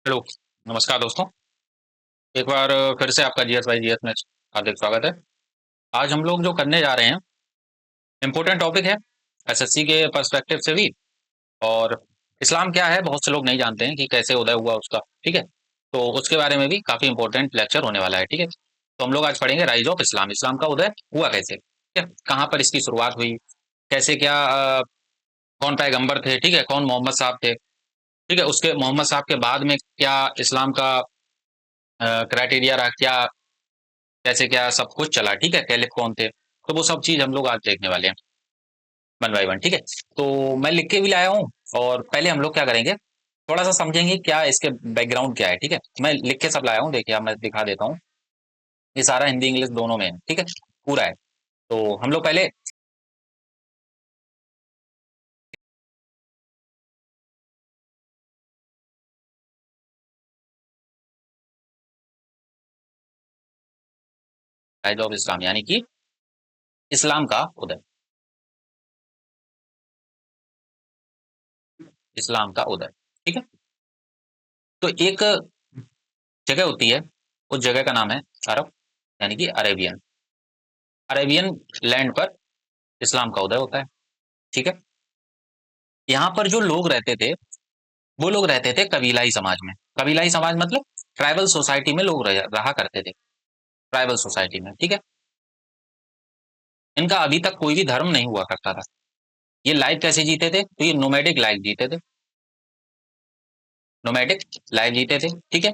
Hello. नमस्कार दोस्तों। एक बार फिर से आपका जीएस बाई जीएस में हार्दिक स्वागत है। आज हम लोग जो करने जा रहे हैं इम्पोर्टेंट टॉपिक है एसएससी के पर्सपेक्टिव से भी। और इस्लाम क्या है बहुत से लोग नहीं जानते हैं कि कैसे उदय हुआ उसका। ठीक है, तो उसके बारे में भी काफ़ी इंपॉर्टेंट लेक्चर होने वाला है। ठीक है, तो हम लोग आज पढ़ेंगे राइज ऑफ इस्लाम। इस्लाम का उदय हुआ कैसे, ठीक है, कहाँ पर इसकी शुरुआत हुई, कैसे क्या कौन पैगंबर थे, ठीक है, कौन मोहम्मद साहब थे, ठीक है, उसके मोहम्मद साहब के बाद में क्या इस्लाम का क्राइटेरिया रहा, क्या कैसे क्या सब कुछ चला, ठीक है, कैलिफ कौन थे, तो वो सब चीज हम लोग आज देखने वाले हैं वन बाय वन। ठीक है, तो मैं लिख के भी लाया हूँ। और पहले हम लोग क्या करेंगे, थोड़ा सा समझेंगे क्या इसके बैकग्राउंड क्या है। ठीक है, मैं लिख के सब लाया हूँ, देखिए अब मैं दिखा देता हूँ। ये सारा हिंदी इंग्लिश दोनों में है, ठीक है, पूरा है। तो हम लोग पहले राइज ऑफ इस्लाम यानी कि इस्लाम का उदय, इस्लाम का उदय। ठीक है, तो एक जगह होती है, उस जगह का नाम है अरब, यानी कि अरेबियन, अरेबियन लैंड पर इस्लाम का उदय होता है। ठीक है, यहाँ पर जो लोग रहते थे वो लोग रहते थे कबीलाई समाज में। कबीलाई समाज मतलब ट्राइबल सोसाइटी में लोग रहा करते थे, ट्राइबल सोसाइटी में। ठीक है, इनका अभी तक कोई भी धर्म नहीं हुआ करता था। ये लाइफ कैसे जीते थे, तो ये नोमैडिक लाइफ जीते थे, नोमैडिक लाइफ जीते थे। ठीक है,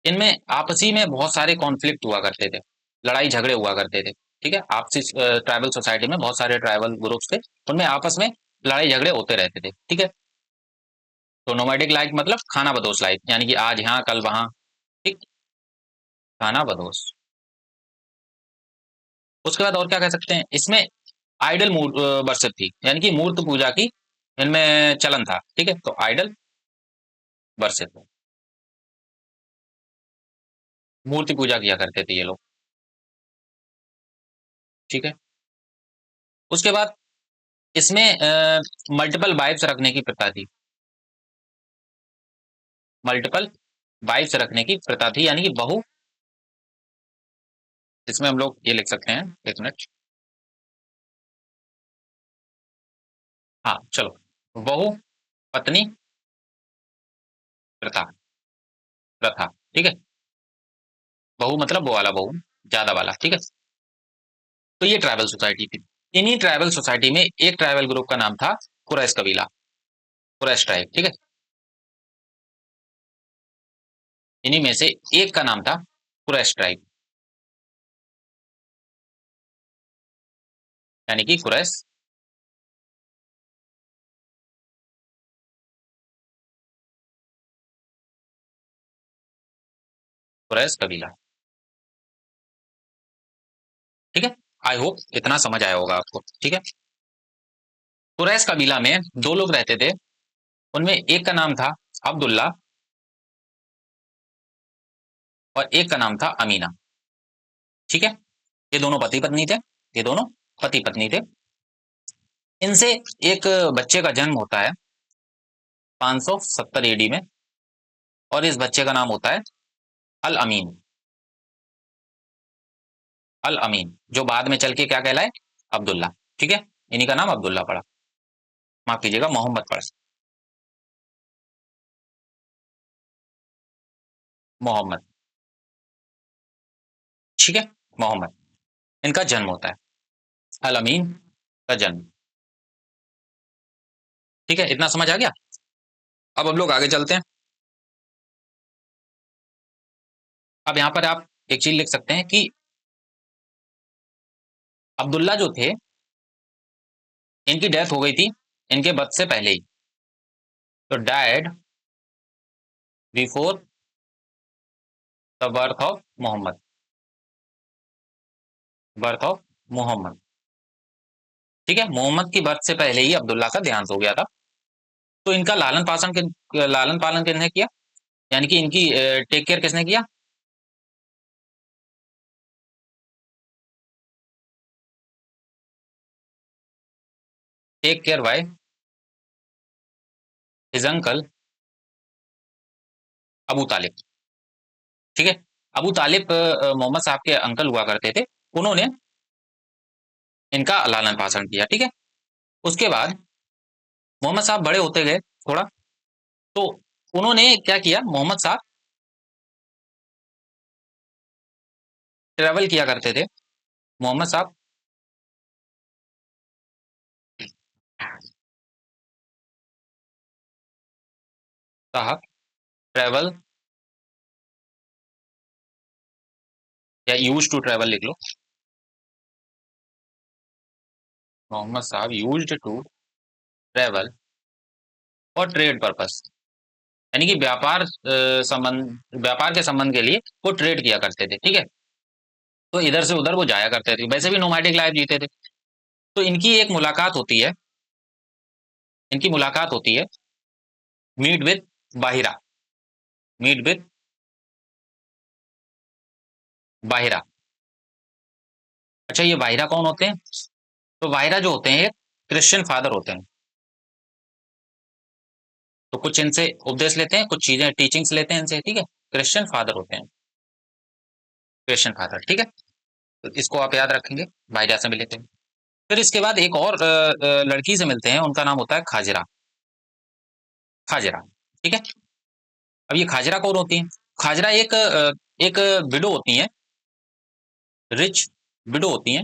इनमें आपसी में बहुत सारे कॉन्फ्लिक्ट हुआ करते थे, लड़ाई झगड़े हुआ करते थे। ठीक है, आपसी ट्राइबल सोसाइटी में बहुत सारे ट्राइबल ग्रुप्स थे, उनमें आपस में लड़ाई झगड़े होते रहते थे। ठीक है, तो नोमैडिक लाइफ मतलब खाना बदोश लाइफ, यानी कि आज यहाँ कल वहां। ठीक, खाना बदोश। उसके बाद और क्या कह सकते हैं, इसमें आइडल वर्शिप थी, यानी कि मूर्त पूजा की इनमें चलन था। ठीक है, तो आइडल वर्शिप, मूर्ति पूजा किया करते थे ये लोग। ठीक है, उसके बाद इसमें मल्टीपल वाइफ्स रखने की प्रथा थी, मल्टीपल वाइफ्स रखने की प्रथा थी, यानी कि बहु। इसमें हम लोग ये लिख सकते हैं, एक मिनट। हाँ चलो, बहु पत्नी प्रथा, प्रथा। ठीक है, बहु मतलब वो वाला बहु, ज्यादा वाला। ठीक है, तो ये ट्राइबल सोसाइटी थी। इन्हीं ट्राइबल सोसाइटी में एक ट्राइबल ग्रुप का नाम था कुरैश कबीला, कुरैश ट्राइब। ठीक है, इन्हीं में से एक का नाम था कुरैश ट्राइब, यानी कि कुरैश, कुरैश कबीला। ठीक है, आई होप इतना समझ आया होगा आपको। ठीक है, कुरैश कबीला में दो लोग रहते थे, उनमें एक का नाम था अब्दुल्ला और एक का नाम था अमीना। ठीक है, ये दोनों पति पत्नी थे, ये दोनों पति पत्नी थे। इनसे एक बच्चे का जन्म होता है 570 एडी में, और इस बच्चे का नाम होता है अल अमीन, अल अमीन, जो बाद में चल के क्या कहलाए, अब्दुल्ला। ठीक है, इन्हीं का नाम अब्दुल्ला पड़ा, माफ कीजिएगा मोहम्मद पड़ा, मोहम्मद। ठीक है, मोहम्मद, इनका जन्म होता है, अल अमीन का जन्म। ठीक है, इतना समझ आ गया। अब हम लोग आगे चलते हैं। अब यहाँ पर आप एक चीज लिख सकते हैं कि अब्दुल्ला जो थे, इनकी डेथ हो गई थी इनके बर्थ से पहले ही, तो died before the birth of Mohammad, birth of Mohammad. ठीक है, मोहम्मद की बर्थ से पहले ही अब्दुल्ला का देहांत हो गया था। तो इनका लालन पालन किसने किया, यानी कि इनकी टेक केयर किसने किया, take care by his uncle Abu Talib. ठीक है, अबू तालिब मोहम्मद साहब के अंकल हुआ करते थे। उन्होंने इनका लालन पालन किया। ठीक है, उसके बाद मोहम्मद साहब बड़े होते गए थोड़ा, तो उन्होंने क्या किया, मोहम्मद साहब ट्रेवल किया करते थे। मोहम्मद साहब साहब ट्रेवल या यूज टू ट्रेवल लिख लो। मोहम्मद साहब यूज्ड टू ट्रेवल और ट्रेड पर्पस, यानी कि व्यापार के संबंध के लिए वो ट्रेड किया करते थे। ठीक है, तो इधर से उधर वो जाया करते थे, वैसे भी नोमैडिक लाइफ जीते थे। तो इनकी मुलाकात होती है मीट विद बाहिरा, मीट विद बाहिरा। अच्छा, ये बाहिरा कौन होते हैं? तो बाहिरा जो होते हैं ये क्रिश्चियन फादर होते हैं। तो कुछ इनसे उपदेश लेते हैं, कुछ चीजें टीचिंग्स लेते हैं इनसे। ठीक है, क्रिश्चियन फादर होते हैं, क्रिश्चियन फादर। ठीक है, तो इसको आप याद रखेंगे, बाहिरा से मिले थे। फिर इसके बाद एक और लड़की से मिलते हैं, उनका नाम होता है खाजरा। खाजरा, ठीक है। अब ये खाजरा कौन होती है? खाजरा एक विडो होती हैं, रिच विडो होती हैं,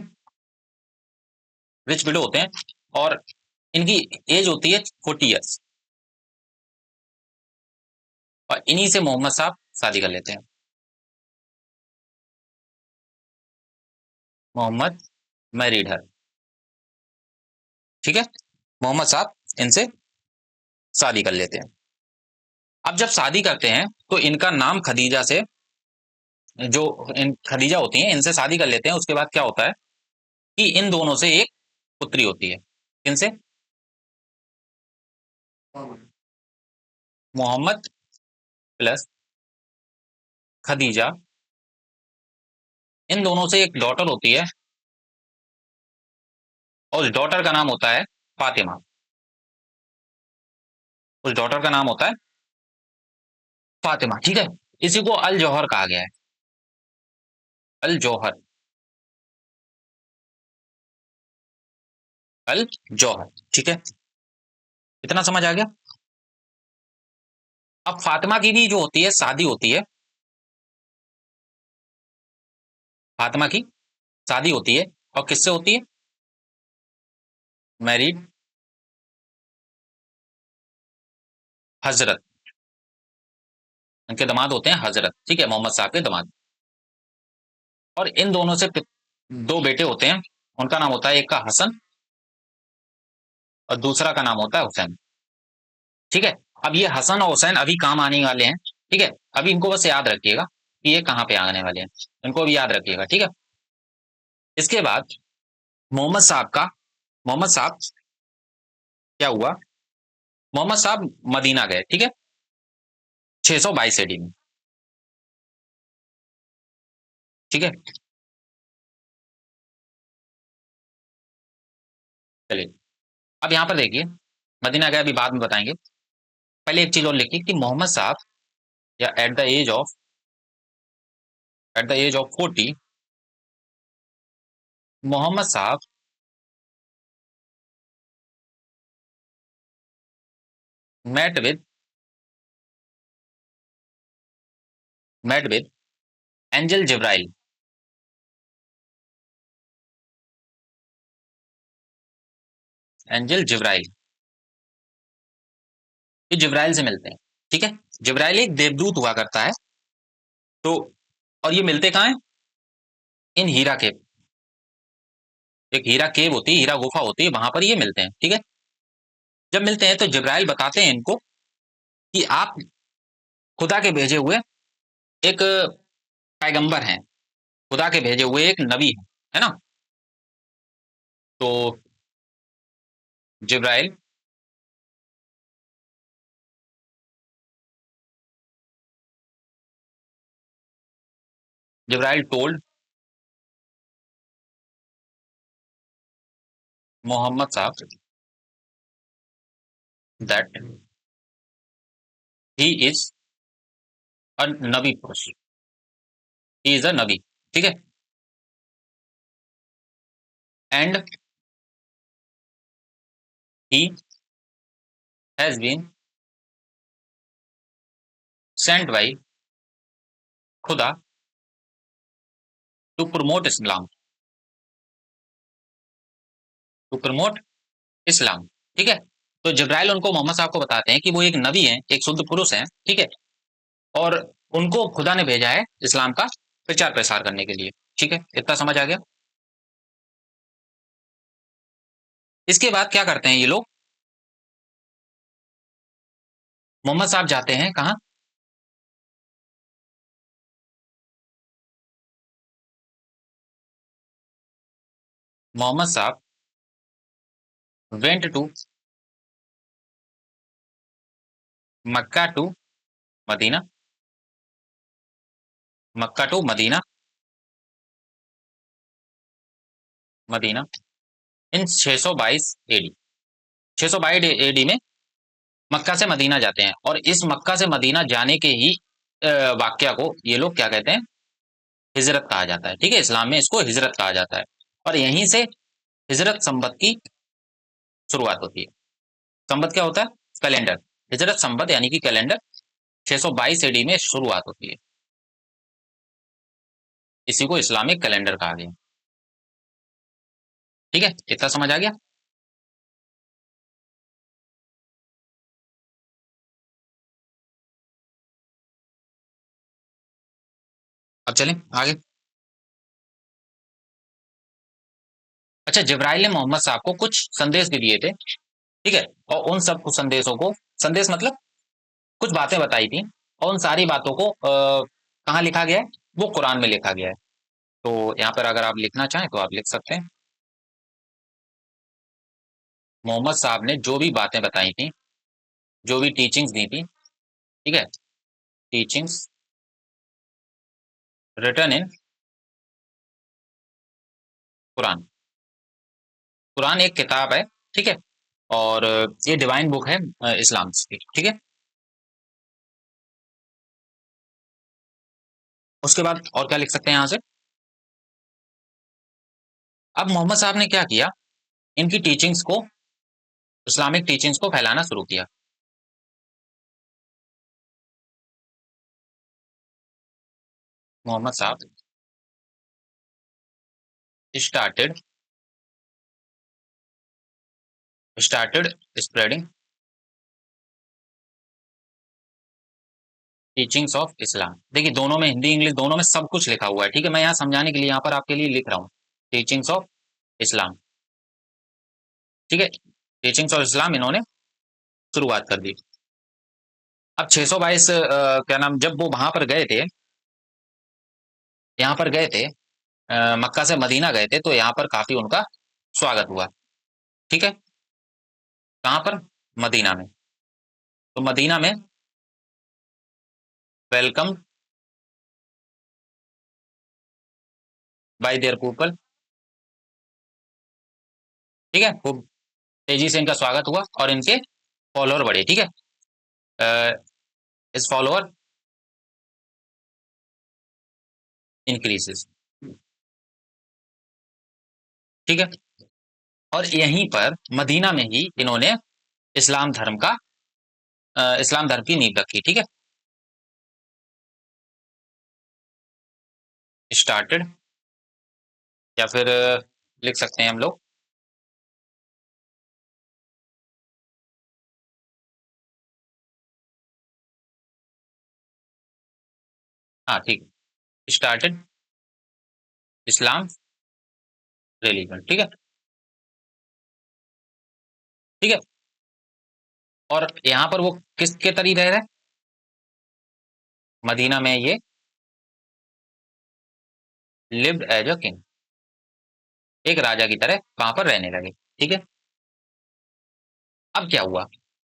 रिच विडो होते हैं, और इनकी एज होती है 40 ईयर्स, और इन्हीं से मोहम्मद साहब शादी कर लेते हैं। Mohammad married her. ठीक है, मोहम्मद साहब इनसे शादी कर लेते हैं। अब जब शादी करते हैं तो इनका नाम खदीजा से, जो इन खदीजा होती हैं इनसे शादी कर लेते हैं। उसके बाद क्या होता है कि इन दोनों से एक पुत्री होती है। किनसे? मोहम्मद प्लस खदीजा, इन दोनों से एक डॉटर होती है, और उस डॉटर का नाम होता है फातिमा। उस डॉटर का नाम होता है फातिमा। ठीक है, इसी को अल जौहर कहा गया है, अल जौहर, अल जौहर। ठीक है, इतना समझ आ गया। अब फातिमा की भी जो होती है शादी होती है, फातिमा की शादी होती है, और किससे होती है? मैरिड हजरत, इनके दामाद होते हैं हजरत। ठीक है, मोहम्मद साहब के दामाद। और इन दोनों से दो बेटे होते हैं, उनका नाम होता है, एक का हसन और दूसरा का नाम होता है हुसैन। ठीक है, अब ये हसन और हुसैन अभी काम आने वाले हैं। ठीक है, अभी इनको बस याद रखिएगा कि ये कहाँ पे आने वाले हैं, इनको भी याद रखिएगा। ठीक है, इसके बाद मोहम्मद साहब क्या हुआ, मोहम्मद साहब मदीना गए। ठीक है, 622 AD में। ठीक है, चलिए अब यहाँ पर देखिए, मदीना गए अभी बाद में बताएंगे। पहले एक चीज और लिखिए कि मोहम्मद साहब, या at the age of 40, Muhammad साहब met with met with angel Jibrail. Angel Jibrail, ये जिब्राइल से मिलते हैं। ठीक है, जिब्राइल एक देवदूत हुआ करता है। तो और ये मिलते कहाँ हैं? इन हीरा केव, एक हीरा केव होती है, हीरा गुफा होती है, वहां पर ये मिलते हैं। ठीक है, जब मिलते हैं तो जिब्राइल बताते हैं इनको कि आप खुदा के भेजे हुए एक पैगंबर हैं, खुदा के भेजे हुए एक नबी हैं, है ना? तो जिब्राइल जिब्राइल टोल्ड मोहम्मद साहब दैट ही इज अ नबी पुरुष, ही इज अ नबी, ठीक है। And he has been sent by खुदा to promote Islam, to promote Islam, ठीक है। तो जिब्राइल उनको मोहम्मद साहब को बताते हैं कि वो एक नबी हैं, एक शुद्ध पुरुष हैं, ठीक है, और उनको खुदा ने भेजा है इस्लाम का प्रचार प्रसार करने के लिए, ठीक है। इतना समझ आ गया। इसके बाद क्या करते हैं ये लोग, मोहम्मद साहब जाते हैं कहाँ, Mohammad Sahab went to Mecca to Medina, Mecca to Medina, Medina in 622 AD, 622 AD में मक्का से मदीना जाते हैं, और इस मक्का से मदीना जाने के ही वाक्या को ये लोग क्या कहते हैं, हिजरत कहा जाता है, ठीक है। इस्लाम में इसको हिजरत कहा जाता है, और यहीं से हिजरत संबत की शुरुआत होती है। संबत क्या होता है, कैलेंडर। हिजरत संबत यानी कि कैलेंडर 622 एडी में शुरुआत होती है, इसी को इस्लामिक कैलेंडर कहा गया, ठीक है। इतना समझ आ गया। अब चलें आगे। अच्छा, जिब्राइल ने मोहम्मद साहब को कुछ संदेश भी दिए थे, ठीक है, और उन सब कुछ संदेशों को, संदेश मतलब कुछ बातें बताई थी, और उन सारी बातों को कहाँ लिखा गया है, वो कुरान में लिखा गया है। तो यहाँ पर अगर आप लिखना चाहें तो आप लिख सकते हैं, मोहम्मद साहब ने जो भी बातें बताई थी, जो भी टीचिंग्स दी थी, ठीक है, teachings written in Quran. Quran एक किताब है, ठीक है, और ये डिवाइन बुक है इस्लाम की, ठीक है। उसके बाद और क्या लिख सकते हैं यहाँ से। अब मोहम्मद साहब ने क्या किया, इनकी टीचिंग्स को, इस्लामिक टीचिंग्स को फैलाना शुरू किया। मोहम्मद साहब started started spreading teachings of Islam. देखिए दोनों में, हिंदी इंग्लिश दोनों में सब कुछ लिखा हुआ है, ठीक है। मैं यहाँ समझाने के लिए यहाँ पर आपके लिए लिख रहा हूँ, टीचिंग्स ऑफ इस्लाम, ठीक है। टीचिंग्स ऑफ इस्लाम इन्होंने शुरुआत कर दी। अब 622 क्या नाम, जब वो वहां पर गए थे, यहाँ पर गए थे, मक्का से मदीना गए थे, तो यहाँ पर काफी उनका स्वागत हुआ, ठीक है। कहाँ पर, मदीना में। तो मदीना में वेलकम बाय देयर पीपल, ठीक है, खूब तेजी से इनका स्वागत हुआ, और इनके फॉलोअर बढ़े, ठीक है। इस फॉलोअर इंक्रीजेस, ठीक है। और यहीं पर मदीना में ही इन्होंने इस्लाम धर्म का, इस्लाम धर्म की नींव रखी, ठीक है। स्टार्टेड, या फिर लिख सकते हैं हम लोग, हाँ ठीक, स्टार्टेड इस्लाम रिलीजन, ठीक है, ठीक है। और यहाँ पर वो किसके तरी रह रहे, मदीना में ये लिव्ड एज अ किंग, एक राजा की तरह वहां पर रहने लगे, ठीक है। अब क्या हुआ,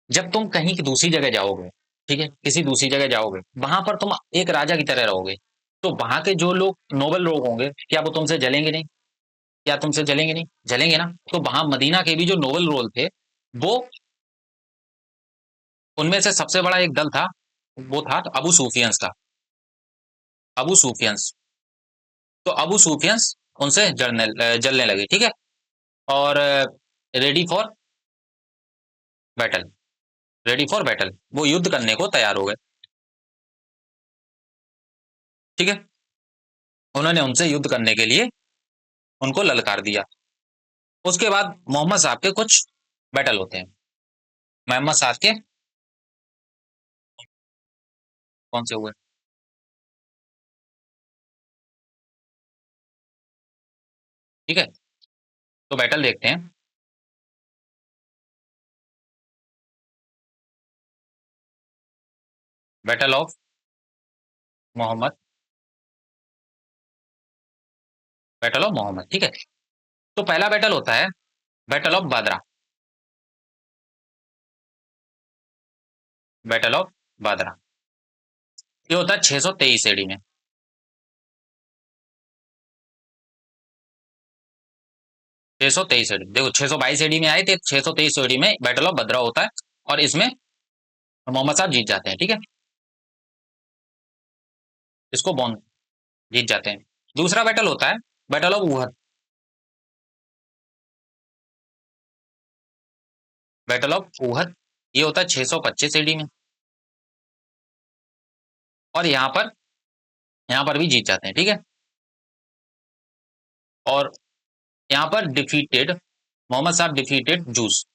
जब तुम कहीं की दूसरी जगह जाओगे, ठीक है, किसी दूसरी जगह जाओगे, वहां पर तुम एक राजा की तरह रहोगे, तो वहां के जो लोग नोबल लोग होंगे, क्या वो तुमसे जलेंगे नहीं, क्या तुमसे जलेंगे नहीं, जलेंगे ना। तो वहां मदीना के भी जो नोबल रोल थे, वो, उनमें से सबसे बड़ा एक दल था, वो था अबू सुफियंस का, अबू सुफियंस। तो अबू सुफियंस उनसे जलने लगे, ठीक है। और ready for battle, ready for battle, वो युद्ध करने को तैयार हो गए, ठीक है। उन्होंने उनसे युद्ध करने के लिए उनको ललकार दिया। उसके बाद मोहम्मद साहब के कुछ बैटल होते हैं, मोहम्मद साहब के कौन से हुए? ठीक है, तो बैटल देखते हैं। Battle of Mohammad, battle of Mohammad, ठीक है। तो पहला बैटल होता है battle of Badra, battle of Badra. ये होता है 623 एडी में। 623 एडी, देखो 622 एडी में आए थे, 623 एडी में बैटल ऑफ बदरा होता है, और इसमें मोहम्मद साहब जीत जाते हैं, ठीक है। इसको बॉन जीत जाते हैं। दूसरा बैटल होता है बैटल ऑफ उहद, बैटल ऑफ उहद। ये होता है 625 एडी में, और यहाँ पर भी जीत जाते हैं, ठीक है। और यहाँ पर डिफीटेड, मोहम्मद साहब डिफीटेड जूस,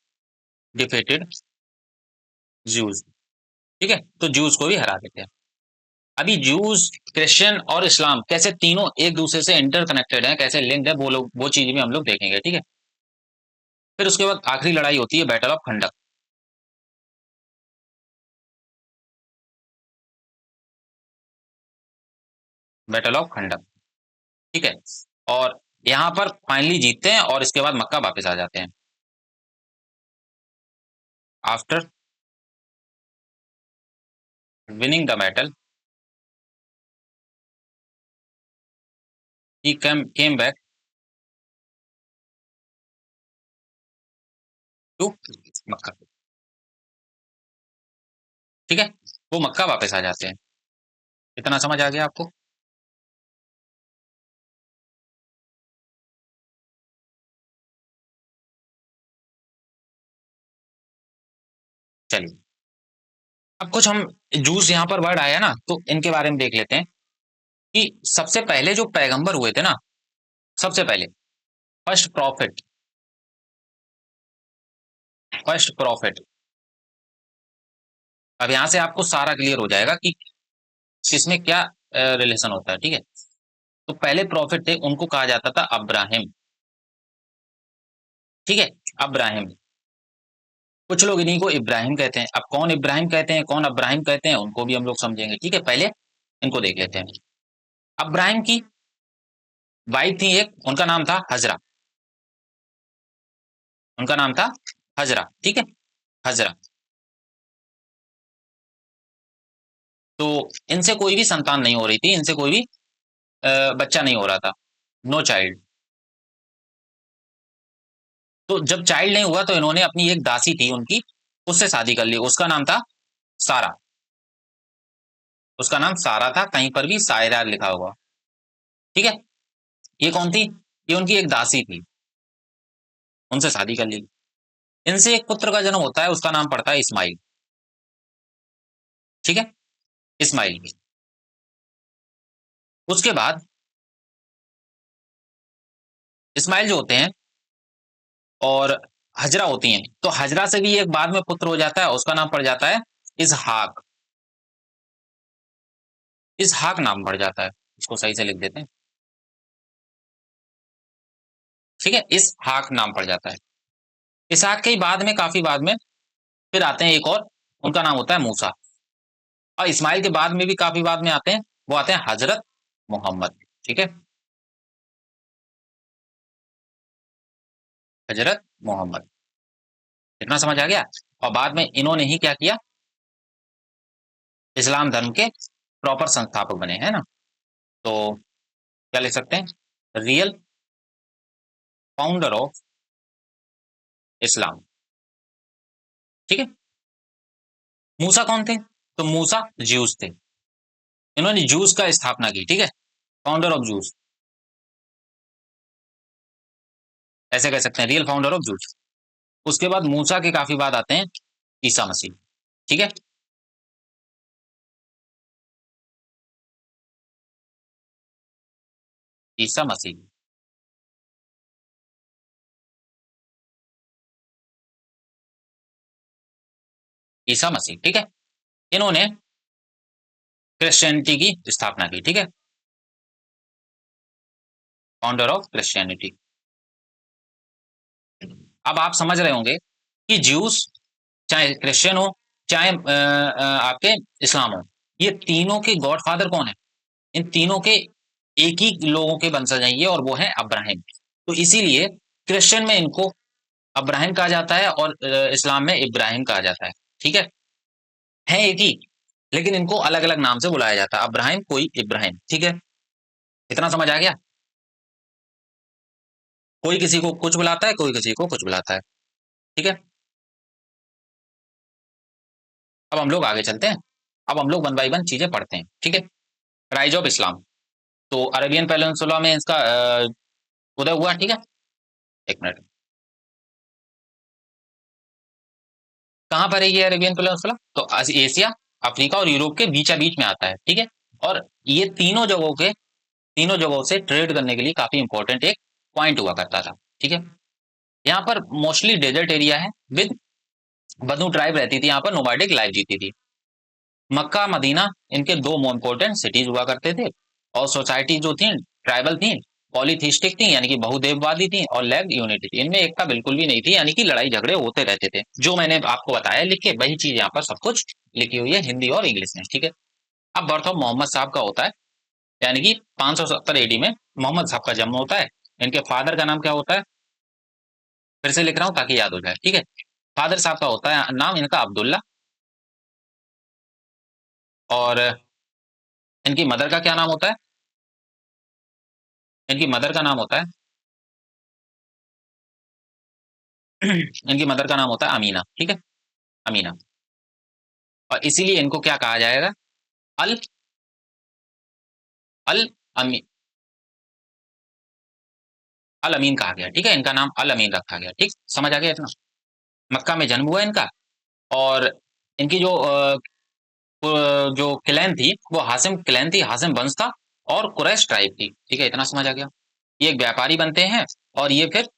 डिफीटेड जूस, ठीक है। तो जूस को भी हरा देते हैं। अभी जूस, क्रिश्चियन और इस्लाम कैसे तीनों एक दूसरे से इंटरकनेक्टेड हैं, कैसे लिंक्ड है, वो लोग वो चीज भी हम लोग देखेंगे, ठीक है। फिर उसके बाद आखिरी लड़ाई होती है बैटल ऑफ खंडक, बैटल ऑफ खंडक, ठीक है। और यहाँ पर फाइनली जीतते हैं, और इसके बाद मक्का वापस आ जाते हैं। After winning the battle he came back to Mecca, ठीक है। वो मक्का वापस आ जाते हैं। इतना समझ आ गया आपको? चलिए, अब कुछ हम जूस यहाँ पर वर्ड आया ना, तो इनके बारे में देख लेते हैं कि सबसे पहले जो पैगंबर हुए थे ना, सबसे पहले फर्स्ट प्रॉफिट, फर्स्ट प्रॉफिट। अब यहां से आपको सारा क्लियर हो जाएगा कि किसमें क्या रिलेशन होता है, ठीक है। तो पहले प्रॉफिट थे, उनको कहा जाता था अब्राहिम, ठीक है, अब्राहिम। कुछ लोग इन्हीं को इब्राहिम कहते हैं। अब कौन इब्राहिम कहते हैं, कौन अब्राहिम कहते हैं, उनको भी हम लोग समझेंगे, ठीक है। पहले इनको देख लेते हैं। अब्राहिम की वाइफ थी एक, उनका नाम था हजरा, उनका नाम था हजरा, ठीक है, हजरा। तो इनसे कोई भी संतान नहीं हो रही थी, इनसे कोई भी बच्चा नहीं हो रहा था, नो चाइल्ड। तो जब चाइल्ड नहीं हुआ, तो इन्होंने अपनी एक दासी थी उनकी, उससे शादी कर ली, उसका नाम था सारा, उसका नाम सारा था, कहीं पर भी सायरा लिखा हुआ, ठीक है। ये कौन थी? ये उनकी एक दासी थी, उनसे शादी कर ली। इनसे एक पुत्र का जन्म होता है, उसका नाम पड़ता है इस्माइल, ठीक है, इस्माइल। उसके बाद इस्माइल जो होते हैं, और हजरा होती हैं, तो हजरा से भी एक बाद में पुत्र हो जाता है, उसका नाम पड़ जाता है इसहाक, इसहाक नाम पड़ जाता है। इसको सही से लिख देते हैं, ठीक है, इसहाक नाम पड़ जाता है। इसहाक के ही बाद में, काफी बाद में फिर आते हैं एक और, उनका नाम होता है मूसा। और इस्माइल के बाद में भी काफी बाद में आते हैं, वो आते हैं हजरत मोहम्मद, ठीक है, हजरत मोहम्मद। इतना समझ आ गया। और बाद में इन्होंने ही क्या किया, इस्लाम धर्म के प्रॉपर संस्थापक बने, हैं ना। तो क्या लिख सकते हैं, रियल फाउंडर ऑफ इस्लाम, ठीक है। मूसा कौन थे? तो मूसा ज्यूस थे, इन्होंने जूस का स्थापना की, ठीक है, फाउंडर ऑफ जूस, ऐसे कह सकते हैं, रियल फाउंडर ऑफ जूस। उसके बाद मूसा के काफी बाद आते हैं ईसा मसीह, ठीक है। ईसा मसीह, ईसा मसीह, ठीक है। इन्होंने क्रिश्चियनिटी की स्थापना की, ठीक है, फाउंडर ऑफ क्रिश्चियनिटी। अब आप समझ रहे होंगे कि ज्यूस, चाहे क्रिश्चियन हो, चाहे आपके इस्लाम हो, ये तीनों के गॉडफादर कौन है? इन तीनों के एक ही लोगों के वंशज हैं ये, और वो है अब्राहिम। तो इसीलिए क्रिश्चियन में इनको अब्राहिम कहा जाता है और इस्लाम में इब्राहिम कहा जाता है, ठीक है एक ही, लेकिन इनको अलग अलग नाम से बुलाया जाता है, अब्राहिम कोई इब्राहिम, ठीक है। इतना समझ आ गया? कोई किसी को कुछ बुलाता है, कोई किसी को कुछ बुलाता है, ठीक है। अब हम लोग आगे चलते हैं। अब हम लोग वन बाई वन चीजें पढ़ते हैं, ठीक है। राइज ऑफ इस्लाम, तो अरेबियन पेनिनसुला में इसका उदय हुआ, ठीक है। एक मिनट, कहाँ पर है ये अरेबियन पेनिनसुला? तो एशिया, अफ्रीका और यूरोप के बीचा बीच में आता है, ठीक है। और ये तीनों जगहों से ट्रेड करने के लिए काफी इंपॉर्टेंट एक पॉइंट हुआ करता था, ठीक है। यहाँ पर मोस्टली डेजर्ट एरिया है, विद बदू ट्राइब रहती थी, यहाँ पर नोमैडिक लाइफ जीती थी। मक्का मदीना इनके दो इम्पोर्टेंट सिटीज हुआ करते थे, और सोसाइटी जो थी ट्राइबल थी, पॉलीथिस्टिक थी यानी कि बहुदेववादी थी, और लैग यूनिटी थी, इनमें एकता बिल्कुल भी नहीं थी, यानी कि लड़ाई झगड़े होते रहते थे। जो मैंने आपको बताया लिख के, वही चीज यहाँ पर सब कुछ लिखी हुई है हिंदी और इंग्लिश में, ठीक है। अब बर्थ ऑफ मोहम्मद साहब का होता है, यानी कि 570 एडी में मोहम्मद साहब का जन्म होता है। इनके फादर का नाम क्या होता है? फिर से लिख रहा हूँ ताकि याद हो जाए, ठीक है। फादर साहब का होता है नाम इनका अब्दुल्ला, और इनकी मदर का क्या नाम होता है? इनकी मदर का नाम होता है इनकी मदर का नाम होता है अमीना, ठीक है, अमीना। और इसीलिए इनको क्या कहा जाएगा? अल अल अमी अल अमीन कहा गया, ठीक है। इनका नाम अल अमीन रखा गया, ठीक, समझ आ गया इतना। मक्का में जन्म हुआ इनका, और इनकी जो क्लैन थी वो हासिम क्लैन थी, हासिम वंश था, और कुरैश ट्राइब थी, ठीक है। इतना समझ आ गया। ये एक व्यापारी बनते हैं, और ये फिर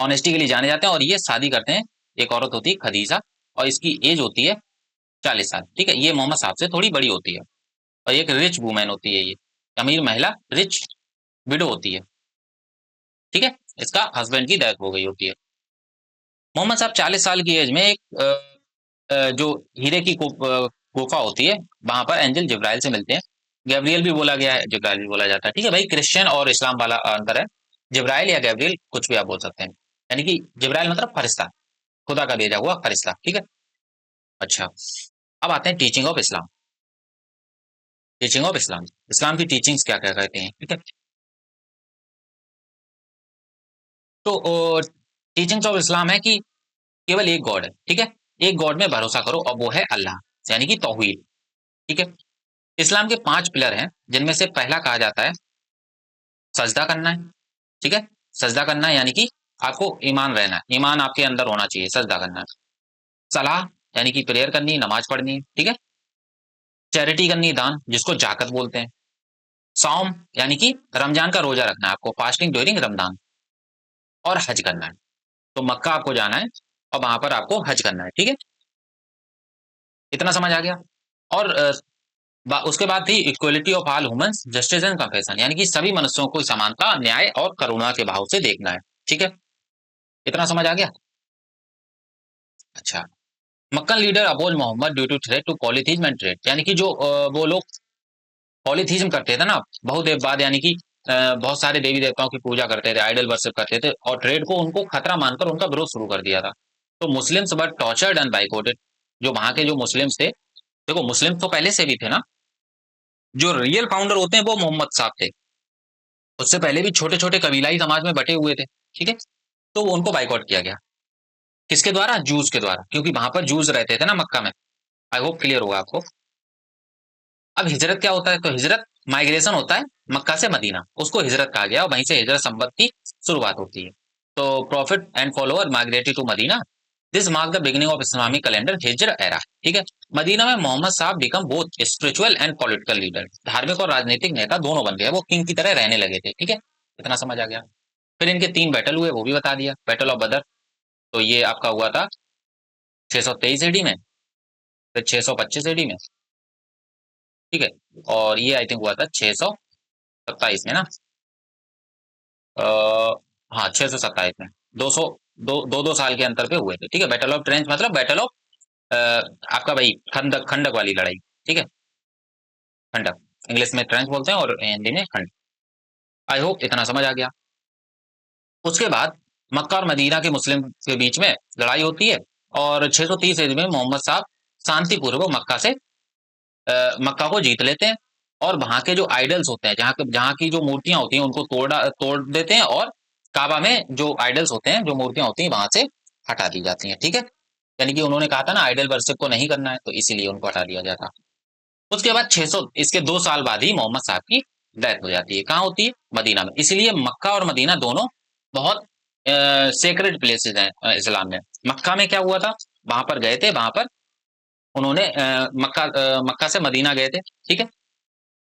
ऑनेस्टी के लिए जाने जाते हैं, और ये शादी करते हैं। एक औरत होती है खदीजा, और इसकी एज होती है 40 साल, ठीक है। ये मोहम्मद साहब से थोड़ी बड़ी होती है, और एक रिच वुमेन होती है ये, अमीर महिला, रिच विडो होती है, ठीक है। इसका हस्बैंड की डेथ हो गई होती है। मोहम्मद साहब 40 साल की एज में एक जो हीरे की गुफा होती है, वहां पर एंजल जिब्राइल से मिलते हैं। गैब्रियल भी बोला गया है, जिब्राइल भी बोला जाता है, ठीक है भाई। क्रिश्चियन और इस्लाम वाला अंतर है। जिब्राइल या गैब्रियल कुछ भी आप बोल सकते हैं, यानी कि जिब्राइल मतलब फरिश्ता, खुदा का भेजा हुआ फरिश्ता, ठीक है। अच्छा, अब आते हैं teaching of Islam. Teaching of Islam, इस्लाम की टीचिंग्स क्या क्या कहते हैं, ठीक है। तो टीचिंग्स ऑफ इस्लाम है कि केवल एक गॉड है, ठीक है। एक गॉड में भरोसा करो, और वो है अल्लाह, यानी कि तौहीद, ठीक है। इस्लाम के 5 पिलर हैं, जिनमें से पहला कहा जाता है सजदा करना है, ठीक है। सजदा करना है यानी कि आपको ईमान रहना है, ईमान आपके अंदर होना चाहिए, सजदा करना है। सलाह यानी कि प्रेयर करनी, नमाज पढ़नी, ठीक है। चैरिटी करनी, दान, जिसको जाकत बोलते हैं। सौम यानी कि रमजान का रोजा रखना है आपको, फास्टिंग ड्यूरिंग रमजान। और हज करना है, तो मक्का आपको जाना है, और वहां पर आपको हज करना है, ठीक है। इतना समझ आ गया। और उसके बाद थी equality of all humans, justice and compassion, यानी कि सभी मनुष्यों को समानता, न्याय और करुणा के भाव से देखना है, ठीक है। इतना समझ आ गया। अच्छा, Meccan leader oppose Muhammad due to threat to polytheism and trade, यानी कि जो वो लोग पॉलीथीज्म करते थे ना, बहुदेववाद, यानी कि बहुत सारे देवी देवताओं की पूजा करते थे, आइडल वर्शिप करते थे, और ट्रेड को उनको खतरा मानकर उनका विरोध शुरू कर दिया था। तो Muslims were tortured and boycotted, जो वहां के जो मुस्लिम्स थे, देखो मुस्लिम तो पहले से भी थे ना, जो रियल फाउंडर होते हैं वो मोहम्मद साहब थे। उससे पहले भी छोटे छोटे कबीलाई समाज में बटे हुए थे, ठीक है। तो उनको बाइकआउट किया गया, किसके द्वारा? जूस के द्वारा, क्योंकि वहां पर जूस रहते थे ना मक्का में। आई होप क्लियर होगा आपको। अब हिजरत क्या होता है? तो हिजरत माइग्रेशन होता है मक्का से मदीना, उसको हिजरत कहा गया और वहीं से हिजरत संबत की शुरुआत होती है। तो prophet and follower migrated to Medina, this mark the beginning of Islamic calendar Hijra era. ठीक है, मदीना में मोहम्मद साहब become both spiritual and political leader, धार्मिक और राजनीतिक नेता दोनों बन गए, वो किंग की तरह रहने लगे थे। ठीक है, इतना समझ आ गया। फिर इनके 3 बैटल हुए, वो भी बता दिया। बैटल ऑफ बदर, तो ये आपका हुआ था 623 एडी में, फिर 625 एडी में। ठीक है, और ये आई थिंक हुआ था 627 में ना, आ, हाँ 627 में। 200 दो साल के अंतर पे हुए थे। ठीक है, बैटल ऑफ ट्रेंच मतलब बैटल ऑफ आपका भाई खंडक, खंडक वाली लड़ाई। ठीक है, खंडक, इंग्लिश में ट्रेंच बोलते हैं और हिंदी में खंड। आई होप इतना समझ आ गया। उसके बाद मक्का और मदीना के मुस्लिम के बीच में लड़ाई होती है, और 630 ईस्वी में मोहम्मद साहब शांतिपूर्वक मक्का से मक्का को जीत लेते हैं, और वहां के जो आइडल्स होते हैं, जहाँ की जो मूर्तियां होती हैं उनको तोड़ देते हैं, और काबा में जो आइडल्स होते हैं, जो मूर्तियां होती हैं, वहां से हटा दी जाती हैं। ठीक है, यानी कि उन्होंने कहा था ना आइडल वर्शिप को नहीं करना है, तो इसीलिए उनको हटा दिया जाता। उसके बाद 600, इसके 2 साल बाद ही मोहम्मद साहब की डेथ हो जाती है। कहाँ होती है? मदीना में। इसलिए मक्का और मदीना दोनों बहुत सेक्रेड प्लेसेस हैं इस्लाम में। मक्का में क्या हुआ था? वहां पर गए थे, वहां पर उन्होंने मक्का से मदीना गए थे। ठीक है,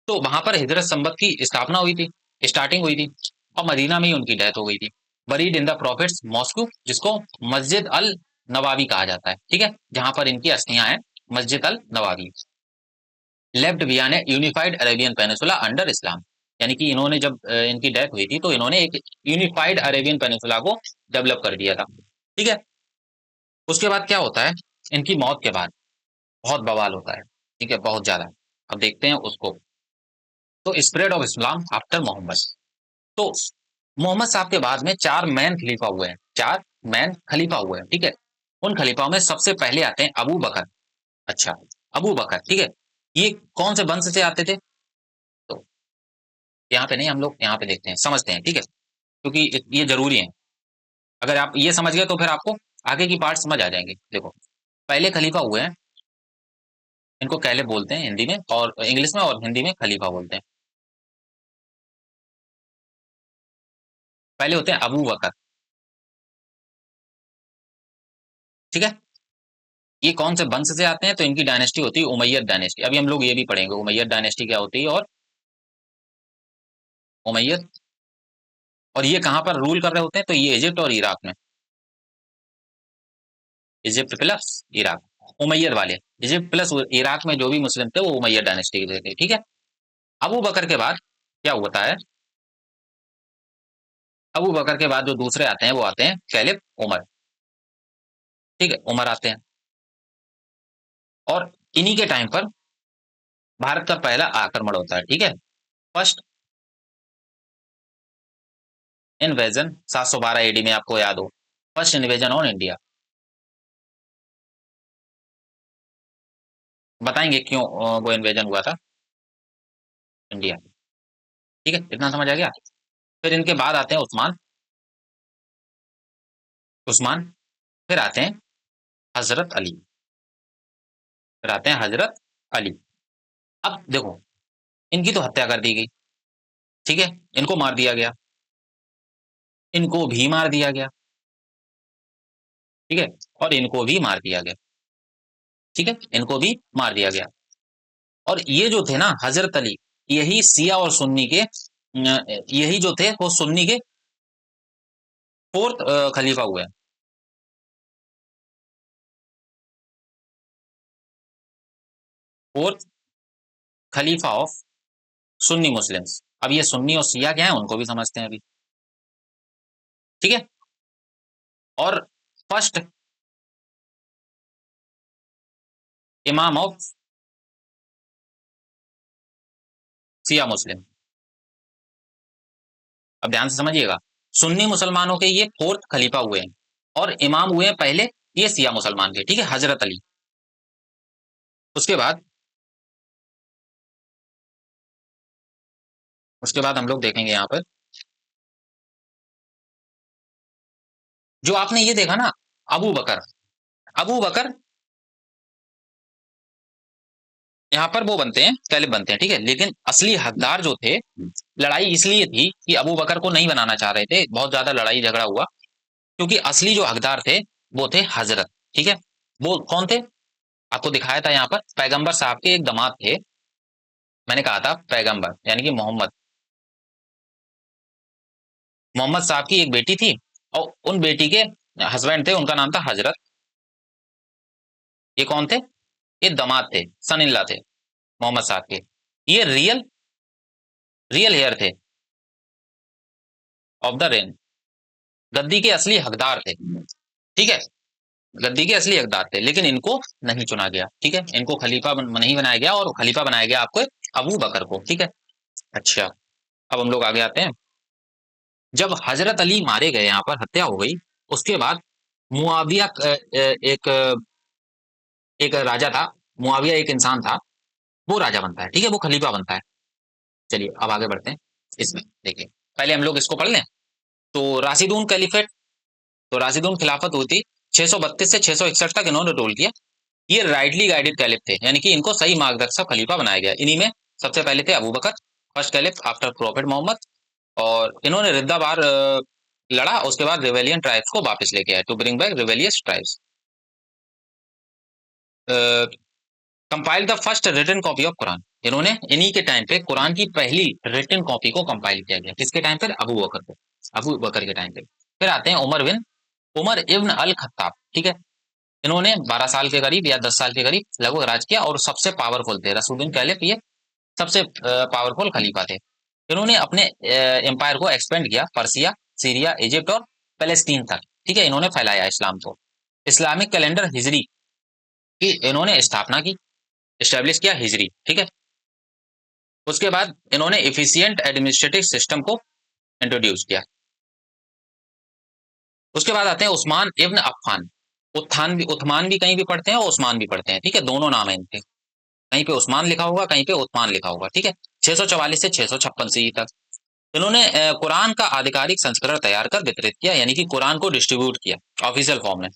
तो वहां पर हिजरत संबत की स्थापना हुई थी, स्टार्टिंग हुई थी, और मदीना में ही उनकी डेथ हो गई थी। Buried in the profits mosque, जिसको मस्जिद अल नवावी कहा जाता है। ठीक है, जहां पर इनकी अस्थियां हैं, मस्जिद अल नवावी। लेफ्ट विया ने यूनिफाइड अरेबियन पेनिसुला अंडर इस्लाम, यानी कि इन्होंने जब इनकी डेथ हुई थी, तो इन्होंने एक यूनिफाइड अरेबियन पेनिसुला को डेवलप कर दिया था। ठीक है, उसके बाद क्या होता है? इनकी मौत के बाद बहुत बवाल होता है। ठीक है, बहुत ज्यादा। अब देखते हैं उसको। तो spread of Islam after Mohammad, तो मोहम्मद साहब के बाद में 4 मैन खलीफा हुए हैं, 4 मैन खलीफा हुए हैं। ठीक है, उन खलीफाओं में सबसे पहले आते हैं अबू बकर। अच्छा, अबू बकर। ठीक है, ये कौन से वंश से आते थे? तो यहाँ पे नहीं, हम लोग यहाँ पे देखते हैं, समझते हैं। ठीक है, क्योंकि ये जरूरी है। अगर आप ये समझ गए तो फिर आपको आगे की पार्ट समझ आ जाएंगे। देखो, पहले खलीफा हुए हैं, इनको कहले बोलते हैं हिंदी में, और इंग्लिश में और हिंदी में खलीफा बोलते हैं। पहले होते हैं अबू बकर। ठीक है, ये कौन से वंश से आते हैं? तो इनकी डायनेस्टी होती है उमैयद डायनेस्टी। अभी हम लोग ये भी पढ़ेंगे उमैयद डायनेस्टी क्या होती है, और उमैयद, और ये कहाँ पर रूल कर रहे होते हैं? तो ये इजिप्ट और इराक में, इजिप्ट प्लस इराक, उमैयद वाले। इजिप्ट प्लस इराक में जो भी मुस्लिम थे वो उमैयद डायनेस्टी के थे। ठीक है, अबू बकर के बाद क्या होता है? अबू बकर के बाद जो दूसरे आते हैं वो आते हैं कैलिब उमर। ठीक है, उमर आते हैं, और इन्हीं के टाइम पर भारत का पहला आक्रमण होता है। ठीक है, फर्स्ट इन्वेजन 712 एडी में, आपको याद हो, फर्स्ट इन्वेजन ऑन इंडिया। बताएंगे क्यों वो इन्वेजन हुआ था इंडिया। ठीक है, इतना समझ आ गया। फिर इनके बाद आते हैं उस्मान, उस्मान, फिर आते हैं हजरत अली, फिर आते हैं हजरत अली। अब देखो, इनकी तो हत्या कर दी गई। ठीक है, इनको मार दिया गया, इनको भी मार दिया गया। ठीक है, और इनको भी मार दिया गया। ठीक है, इनको भी मार दिया गया। और ये जो थे ना हजरत अली, यही सिया और सुन्नी के यही जो थे वो सुन्नी के फोर्थ खलीफा हुए हैं। Fourth Khalifa of Sunni Muslims. अब ये सुन्नी और सिया क्या है उनको भी समझते हैं अभी। ठीक है, और फर्स्ट इमाम ऑफ सिया मुस्लिम। अब ध्यान से समझिएगा, सुन्नी मुसलमानों के ये फोर्थ खलीफा हुए हैं, और इमाम हुए हैं पहले ये सिया मुसलमान के। ठीक है, हजरत अली। उसके बाद, उसके बाद हम लोग देखेंगे यहाँ पर, जो आपने ये देखा ना, अबू बकर, अबू बकर यहाँ पर वो बनते हैं, कैलिफ बनते हैं, ठीक है। लेकिन असली हकदार जो थे, लड़ाई इसलिए थी कि अबू बकर को नहीं बनाना चाह रहे थे, बहुत ज्यादा लड़ाई झगड़ा हुआ, क्योंकि असली जो हकदार थे वो थे हजरत, ठीक है। वो कौन थे, आपको दिखाया था यहाँ पर, पैगंबर साहब के एक दामाद थे। मैंने कहा था पैगंबर यानी कि मोहम्मद, मोहम्मद साहब की एक बेटी थी, और उन बेटी के हस्बैंड थे, उनका नाम था हजरत। ये कौन थे, ये दामाद थे, सन इन लॉ थे मोहम्मद साहब के। ये रियल रियल हेयर थे ऑफ द रेन, गद्दी के असली हकदार थे, ठीक है। गद्दी के असली हकदार थे, लेकिन इनको नहीं चुना गया, ठीक है। इनको खलीफा नहीं बनाया गया, और खलीफा बनाया गया आपको अबू बकर को, ठीक है। अच्छा, अब हम लोग आगे आते हैं। जब हजरत अली मारे गए, यहाँ पर हत्या हो गई, उसके बाद मुआविया एक एक राजा था, मुआविया एक इंसान था, वो राजा बनता है, ठीक है, वो खलीफा बनता है। चलिए अब आगे बढ़ते हैं इसमें, देखिए पहले हम लोग इसको पढ़ लें। तो राशिदून कैलिफेट, तो राशिदून खिलाफत हुई थी 632 से 661 तक, इन्होंने रूल किया। ये राइटली गाइडेड कैलिफ थे, यानी कि इनको सही मार्गदर्शक खलीफा बनाया गया। इन्हीं में सबसे पहले थे Abu Bakr, first caliph after prophet Muhammad, और इन्होंने रिद्दा बार लड़ा, उसके बाद रिवेलियन ट्राइब्स को वापस लेके आए, to bring back rebellious tribes. Compile the first written copy of Quran, इन्होंने इन्हीं के टाइम पे कुरान की पहली रिटन कॉपी को कंपाइल किया गया, किसके टाइम पर, अबू बकर को, अबू बकर के टाइम पे। फिर आते हैं उमर इब्न अल खत्ताब, ठीक है। इन्होंने 12 साल के करीब या 10 साल के करीब लगभग राज किया, और सबसे पावरफुल थे रसूलुद्दीन कैलिफ, ये सबसे पावरफुल खलीफा थे। इन्होंने अपने एम्पायर को एक्सपेंड किया, पर्सिया, सीरिया, इजिप्ट और पैलेस्टीन तक, ठीक है। इन्होंने फैलाया इस्लाम को। इस्लामिक कैलेंडर हिजरी की इन्होंने स्थापना की, स्टैब्लिश किया हिजरी, ठीक है। उसके बाद इन्होंने इफिशियंट एडमिनिस्ट्रेटिव सिस्टम को इंट्रोड्यूस किया। उसके बाद आते हैं उस्मान इब्न अफ़्फ़ान, उथमान भी कहीं भी पढ़ते हैं और उस्मान भी पढ़ते हैं, ठीक है, दोनों नाम है इनके, कहीं पे उस्मान लिखा होगा, कहीं पे उथमान लिखा होगा, ठीक है। 644 से 656 सी तक इन्होंने कुरान का आधिकारिक संस्करण तैयार कर वितरित किया, यानी कि कुरान को डिस्ट्रीब्यूट किया ऑफिशियल फॉर्म में।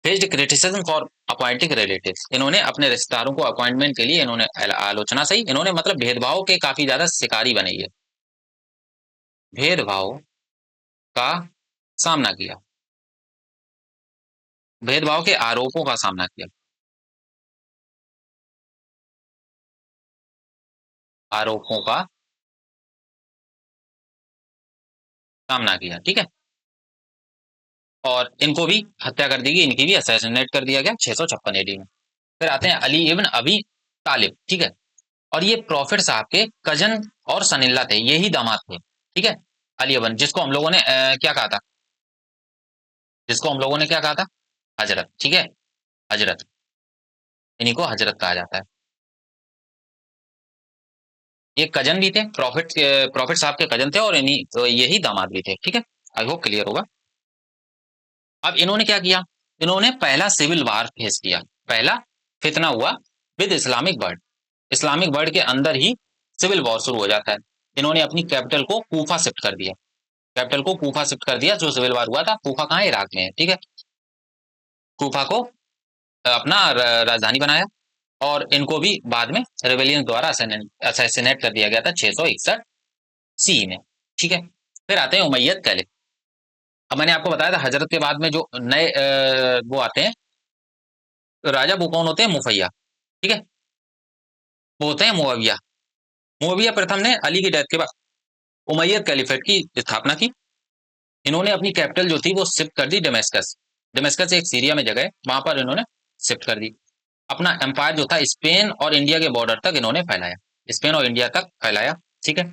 Faced criticism for appointing relatives, इन्होंने अपने रिश्तेदारों को अपॉइंटमेंट के लिए इन्होंने आलोचना सही, इन्होंने मतलब भेदभाव के काफी ज्यादा शिकारी बने, ये भेदभाव का सामना किया, भेदभाव के आरोपों का सामना किया, आरोपों का सामना किया, ठीक है। और इनको भी हत्या कर दी गई, इनकी भी असैसिनेट कर दिया गया 656 एडी में। फिर आते हैं अली इब्न अबी तालिब, ठीक है। और ये प्रॉफिट साहब के कजन और सनिल्ला थे, ये ही दामाद थे, ठीक है। अली इब्न, जिसको हम लोगों ने क्या कहा था, जिसको हम लोगों ने क्या कहा था, हजरत, ठीक है, हजरत, इन्हीं को हजरत कहा जाता है। ये कजन भी थे, प्रॉफिट साहब के कजन थे, और इन्हीं तो यही दामाद भी थे, ठीक है। आई होप क्लियर होगा। अब इन्होंने क्या किया, इन्होंने पहला सिविल वार फेस किया, पहला फितना हुआ with Islamic world, Islamic world के अंदर ही सिविल वॉर शुरू हो जाता है। इन्होंने अपनी कैपिटल को कूफा शिफ्ट कर दिया, कैपिटल को कूफा शिफ्ट कर दिया, जो सिविल वार हुआ था, कूफा कहाँ है, इराक में है, ठीक है। कूफा को अपना राजधानी बनाया, और इनको भी बाद में रेबेलियन द्वारा असैसिनेट कर दिया गया था 661 सी में, ठीक है। फिर आते हैं उमैयद कैलिफ। अब मैंने आपको बताया था हजरत के बाद में जो नए वो आते हैं राजा, वो कौन होते हैं, मुफैया, ठीक है, वो होते हैं मुआविया। मुआविया प्रथम ने अली की डेथ के बाद उमैयद कैलिफेट की स्थापना की। इन्होंने अपनी कैपिटल जो थी वो शिफ्ट कर दी डेमेस्कस, डेमेस्कस एक सीरिया में जगह है, वहां पर इन्होंने शिफ्ट कर दी। अपना एम्पायर जो था स्पेन और इंडिया के बॉर्डर तक इन्होंने फैलाया, स्पेन और इंडिया तक फैलाया, ठीक है।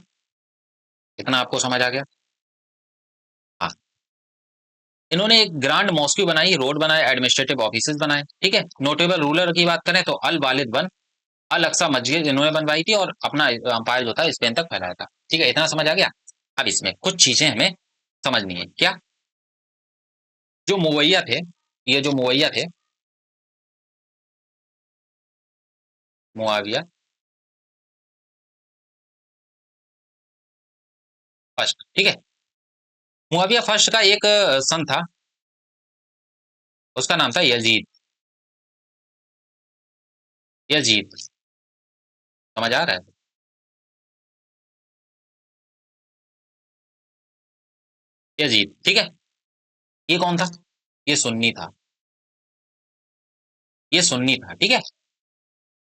इतना आपको समझ आ गया। हाँ, इन्होंने एक ग्रांड मॉस्क्यू बनाई, रोड बनाए, एडमिनिस्ट्रेटिव ऑफिस बनाए, ठीक है। नोटेबल रूलर की बात करें तो अल वालिद बन अल अक्सा मस्जिद इन्होंने बनवाई थी, और अपना अंपायर जो था स्पेन तक फैलाया था, ठीक है। इतना समझ आ गया। अब इसमें कुछ चीजें हमें समझनी है, क्या, जो मुवैया थे, ये जो मुवैया थे, मुआविया फर्स्ट, ठीक है। मुआविया फर्स्ट का एक सन था, उसका नाम था यजीद, यजीद। समझ आ रहा है? यजीद, ठीक है। ये कौन था? ये सुन्नी था। ये सुन्नी था, ठीक है।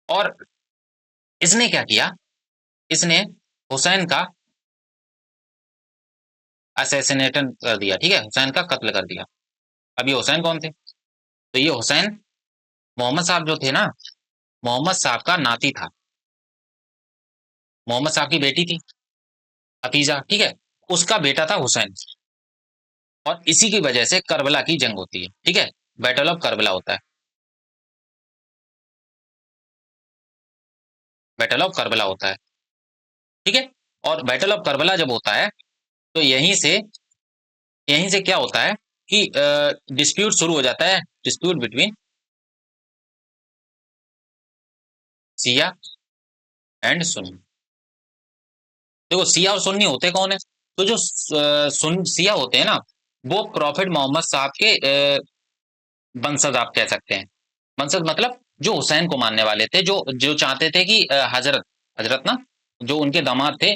और इसने क्या किया? इसने हुसैन का असैसिनेशन कर दिया, ठीक है, हुसैन का कत्ल कर दिया। अब ये हुसैन कौन थे? तो ये हुसैन मोहम्मद साहब जो थे ना, मोहम्मद साहब का नाती था। मोहम्मद साहब की बेटी थी हफीजा, ठीक है, उसका बेटा था हुसैन। और इसी की वजह से करबला की जंग होती है, ठीक है, बैटल ऑफ करबला होता है। बैटल ऑफ करबला होता है, ठीक है। और बैटल ऑफ करबला जब होता है तो यहीं से क्या होता है कि डिस्प्यूट शुरू हो जाता है, dispute between Siya and Sunni. देखो, सिया और सुन्नी होते कौन है? तो जो सिया होते हैं ना, वो प्रॉफिट मोहम्मद साहब के वंशज आप कह सकते हैं। वंशज मतलब जो हुसैन को मानने वाले थे, जो जो चाहते थे कि हजरत हजरत ना, जो उनके दामाद थे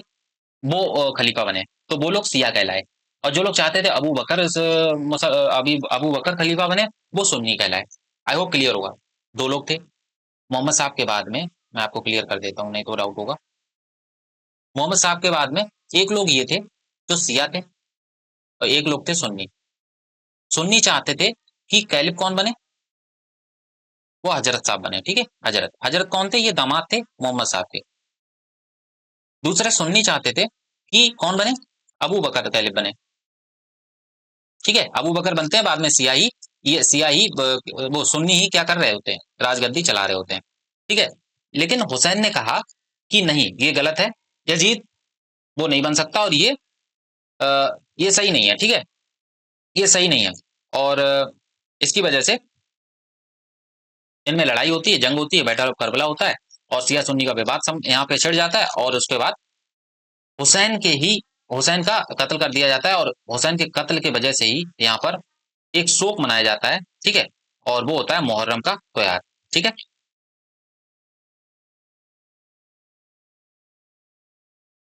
वो खलीफा बने, तो वो लोग सिया कहलाए। और जो लोग चाहते थे अबू बकर अभी अबू बकर खलीफा बने, वो सुन्नी कहलाए। आई होप क्लियर होगा। दो लोग थे मोहम्मद साहब के बाद में। मैं आपको क्लियर कर देता हूँ, नहीं तो डाउट होगा। मोहम्मद साहब के बाद में एक लोग ये थे जो सिया थे, और एक लोग थे सुन्नी। सुन्नी चाहते थे कि कैलिफ कौन बने? वो हजरत साहब बने, ठीक है। हजरत हजरत कौन थे? ये दामाद थे मोहम्मद साहब के। दूसरे सुन्नी चाहते थे कि कौन बने? अबू बकर कैलिफ बने, ठीक है। अबू बकर बनते हैं बाद में सियाही। ये सियाही वो सुन्नी ही क्या कर रहे होते हैं? राजगद्दी चला रहे होते हैं, ठीक है। लेकिन हुसैन ने कहा कि नहीं, ये गलत है। यजीद वो नहीं बन सकता, और ये सही नहीं है, ठीक है। ये सही नहीं है। और इसकी वजह से इनमें लड़ाई होती है, जंग होती है, बैटल ऑफ करबला होता है। और सिया सुन्नी का विवाद यहाँ पे छिड़ जाता है, और उसके बाद हुसैन के ही हुसैन का कत्ल कर दिया जाता है। और हुसैन के कत्ल की वजह से ही यहाँ पर एक शोक मनाया जाता है, ठीक है। और वो होता है मुहर्रम का त्योहार, ठीक है।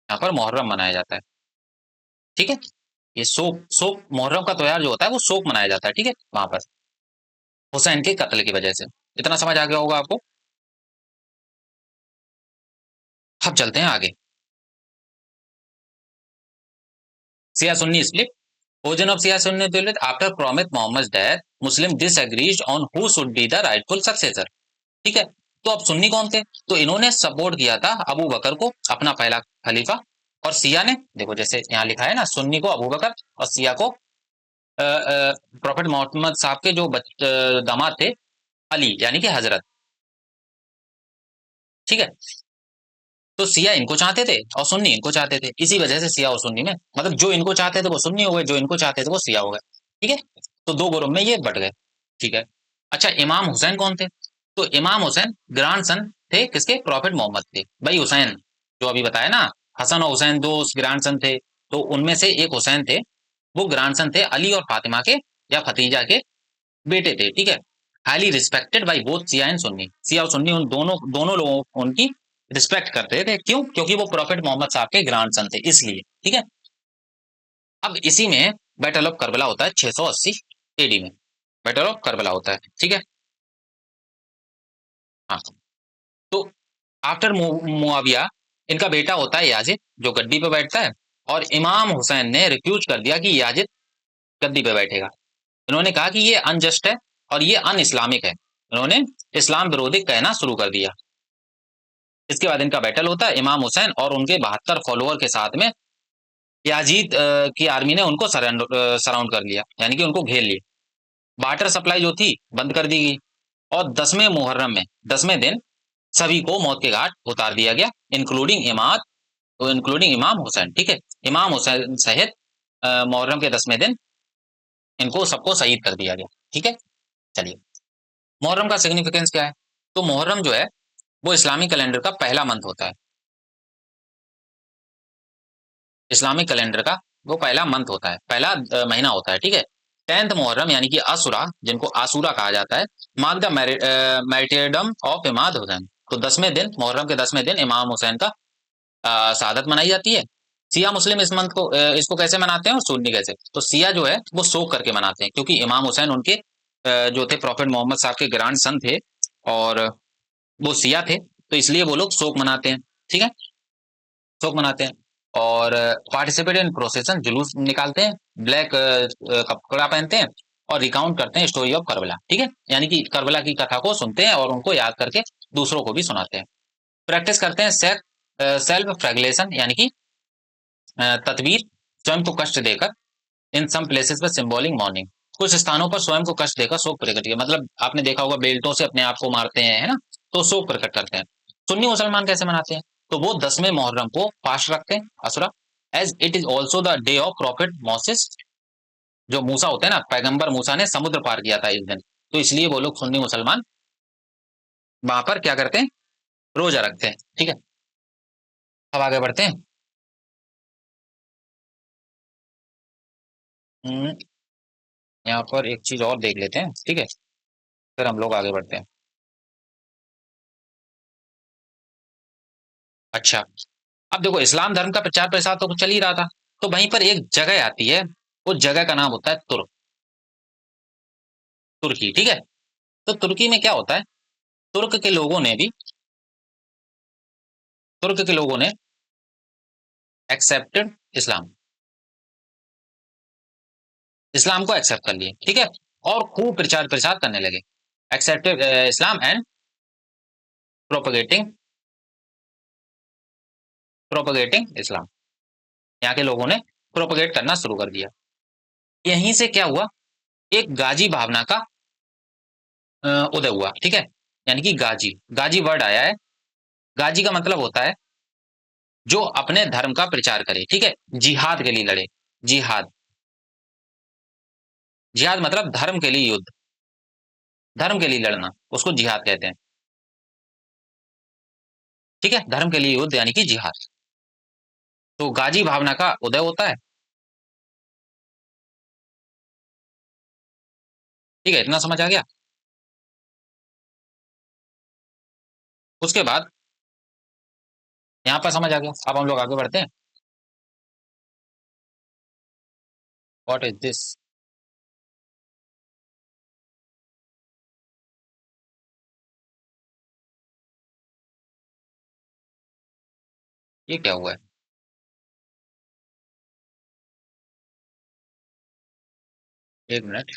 यहाँ पर मुहर्रम मनाया जाता है, ठीक है। ये शोक शोक मुहर्रम का त्योहार जो होता है वो शोक मनाया जाता है, ठीक है, वहां पर हुसैन के कत्ल की वजह से। इतना समझ आ गया होगा आपको। अब चलते हैं आगे। Siya Sunni split. Origin of Shia Sunni debate after Prophet Muhammad's death, Muslim disagreed on who should be the rightful successor. ठीक है। तो अब सुन्नी कौन थे? तो इन्होंने सपोर्ट किया था अबू बकर को अपना पहला खलीफा। और सिया ने, देखो जैसे यहाँ लिखा है ना, सुन्नी को अबू बकर और सिया को प्रॉफिट मोहम्मद साहब के जो दामाद थे अली, यानी कि हजरत, ठीक है। तो सिया इनको चाहते थे और सुन्नी इनको चाहते थे। इसी वजह से सिया और सुन्नी में, मतलब जो इनको चाहते थे वो सुन्नी हो गए, जो इनको चाहते थे वो सिया हो गए, ठीक है। तो दो ग्रुप में ये बट गए, ठीक है। अच्छा, इमाम हुसैन कौन थे? तो इमाम हुसैन ग्रैंड सन थे किसके? प्रॉफिट मोहम्मद थे। भाई हुसैन जो अभी बताया ना, हसन और हुसैन दो ग्रैंड सन थे, तो उनमें से एक हुसैन थे। वो ग्रैंड सन थे अली और फातिमा के, या फतीजा के बेटे थे, ठीक है। Highly respected by both Siya and Sunni. Siya और सुन्नी उन दोनों दोनों लोगों उनकी रिस्पेक्ट करते थे। क्यों? क्योंकि वो प्रॉफिट मोहम्मद साहब के ग्रैंड सन थे, इसलिए, ठीक है। अब इसी में बैटल ऑफ करबला होता है 680 एडी में। बैटल ऑफ करबला होता है, ठीक है। हाँ। तो आफ्टर मुआविया, इनका बेटा होता है याजिद, जो गद्दी पे बैठता है। और इमाम हुसैन ने रिफ्यूज कर दिया कि याजिद गद्दी पे बैठेगा। इन्होंने कहा कि ये अनजस्ट है और ये अन इस्लामिक है। इन्होंने इस्लाम विरोधी कहना शुरू कर दिया। इसके बाद इनका बैटल होता है इमाम हुसैन और उनके 72 फॉलोअर के साथ में। याजीद की आर्मी ने उनको सराउंड कर लिया, यानी कि उनको घेर लिया। वाटर सप्लाई जो थी बंद कर दी गई। और 10वें मुहर्रम में, 10वें दिन सभी को मौत के घाट उतार दिया गया, इंक्लूडिंग इमाम हुसैन, ठीक है। इमाम हुसैन सहित मुहर्रम के 10वें दिन इनको सबको शहीद कर दिया गया, ठीक है। चलिए, मुहर्रम का सिग्निफिकेंस क्या है? तो मुहर्रम जो है वो इस्लामिक कैलेंडर का पहला मंथ होता है। इस्लामिक कैलेंडर का वो पहला मंथ होता है, पहला महीना होता है, ठीक है। 10th मुहर्रम यानी कि आसुरा, जिनको आसुरा कहा जाता है, mark the martyrdom of Imam Hussain. तो 10वें दिन, मुहर्रम के 10वें दिन इमाम हुसैन का शहादत मनाई जाती है। सिया मुस्लिम इस मंथ को इसको कैसे मनाते हैं और सुन्नी कैसे? तो सिया जो है वो शोक करके मनाते हैं, क्योंकि इमाम हुसैन उनके जो थे प्रॉफिट मोहम्मद साहब के ग्रैंड सन थे, और वो सिया थे, तो इसलिए वो लोग शोक मनाते हैं। ठीक है, शोक मनाते हैं। और पार्टिसिपेट इन प्रोसेसन, जुलूस निकालते हैं, ब्लैक कपड़ा पहनते हैं, और रिकाउंट करते हैं स्टोरी ऑफ करबला। ठीक है, यानी कि करबला की कथा को सुनते हैं और उनको याद करके दूसरों को भी सुनाते हैं। प्रैक्टिस करते हैं सेल्फ फ्लैगेलेशन, यानी कि तदबीर, स्वयं को कष्ट देकर। इन सम प्लेसेस पर सिंबॉलिक मॉर्निंग, कुछ स्थानों पर स्वयं को कष्ट देकर शोक प्रकट किया, मतलब आपने देखा होगा बेल्टों से अपने आप को मारते हैं, है ना, तो शोक प्रकट करते हैं। सुन्नी मुसलमान कैसे मनाते हैं? तो वो 10वें मुहर्रम को फास्ट रखते हैं, Ashura, as it is also the day of prophet Moses. जो मूसा होते हैं ना, पैगंबर मूसा ने समुद्र पार किया था इस दिन, तो इसलिए वो लोग सुन्नी मुसलमान वहां पर क्या करते हैं, रोजा रखते हैं। ठीक है, अब आगे बढ़ते हैं। हम्म, यहाँ पर एक चीज और देख लेते हैं, ठीक है, फिर हम लोग आगे बढ़ते हैं। अच्छा, अब देखो, इस्लाम धर्म का प्रचार प्रसार तो चल ही रहा था, तो वहीं पर एक जगह आती है, उस जगह का नाम होता है तुर्की। ठीक है, तो तुर्की में क्या होता है, तुर्क के लोगों ने भी, तुर्क के लोगों ने एक्सेप्टेड इस्लाम, इस्लाम को एक्सेप्ट कर लिए। ठीक है, और खूब प्रचार प्रसार करने लगे, accepted Islam and propagating, propagating Islam, यहाँ के लोगों ने प्रोपगेट करना शुरू कर दिया। यहीं से क्या हुआ, एक गाजी भावना का उदय हुआ। ठीक है, यानी कि गाजी, गाजी वर्ड आया है, गाजी का मतलब होता है जो अपने धर्म का प्रचार करे। ठीक है, जिहाद के लिए लड़े, जिहाद, जिहाद मतलब धर्म के लिए युद्ध, धर्म के लिए लड़ना, उसको जिहाद कहते हैं। ठीक है, धर्म के लिए युद्ध यानी कि जिहाद, तो गाजी भावना का उदय होता है। ठीक है, इतना समझ आ गया। उसके बाद यहाँ पर समझ आ गया, अब हम लोग आगे बढ़ते हैं। What is this? ये क्या हुआ है? एक मिनट।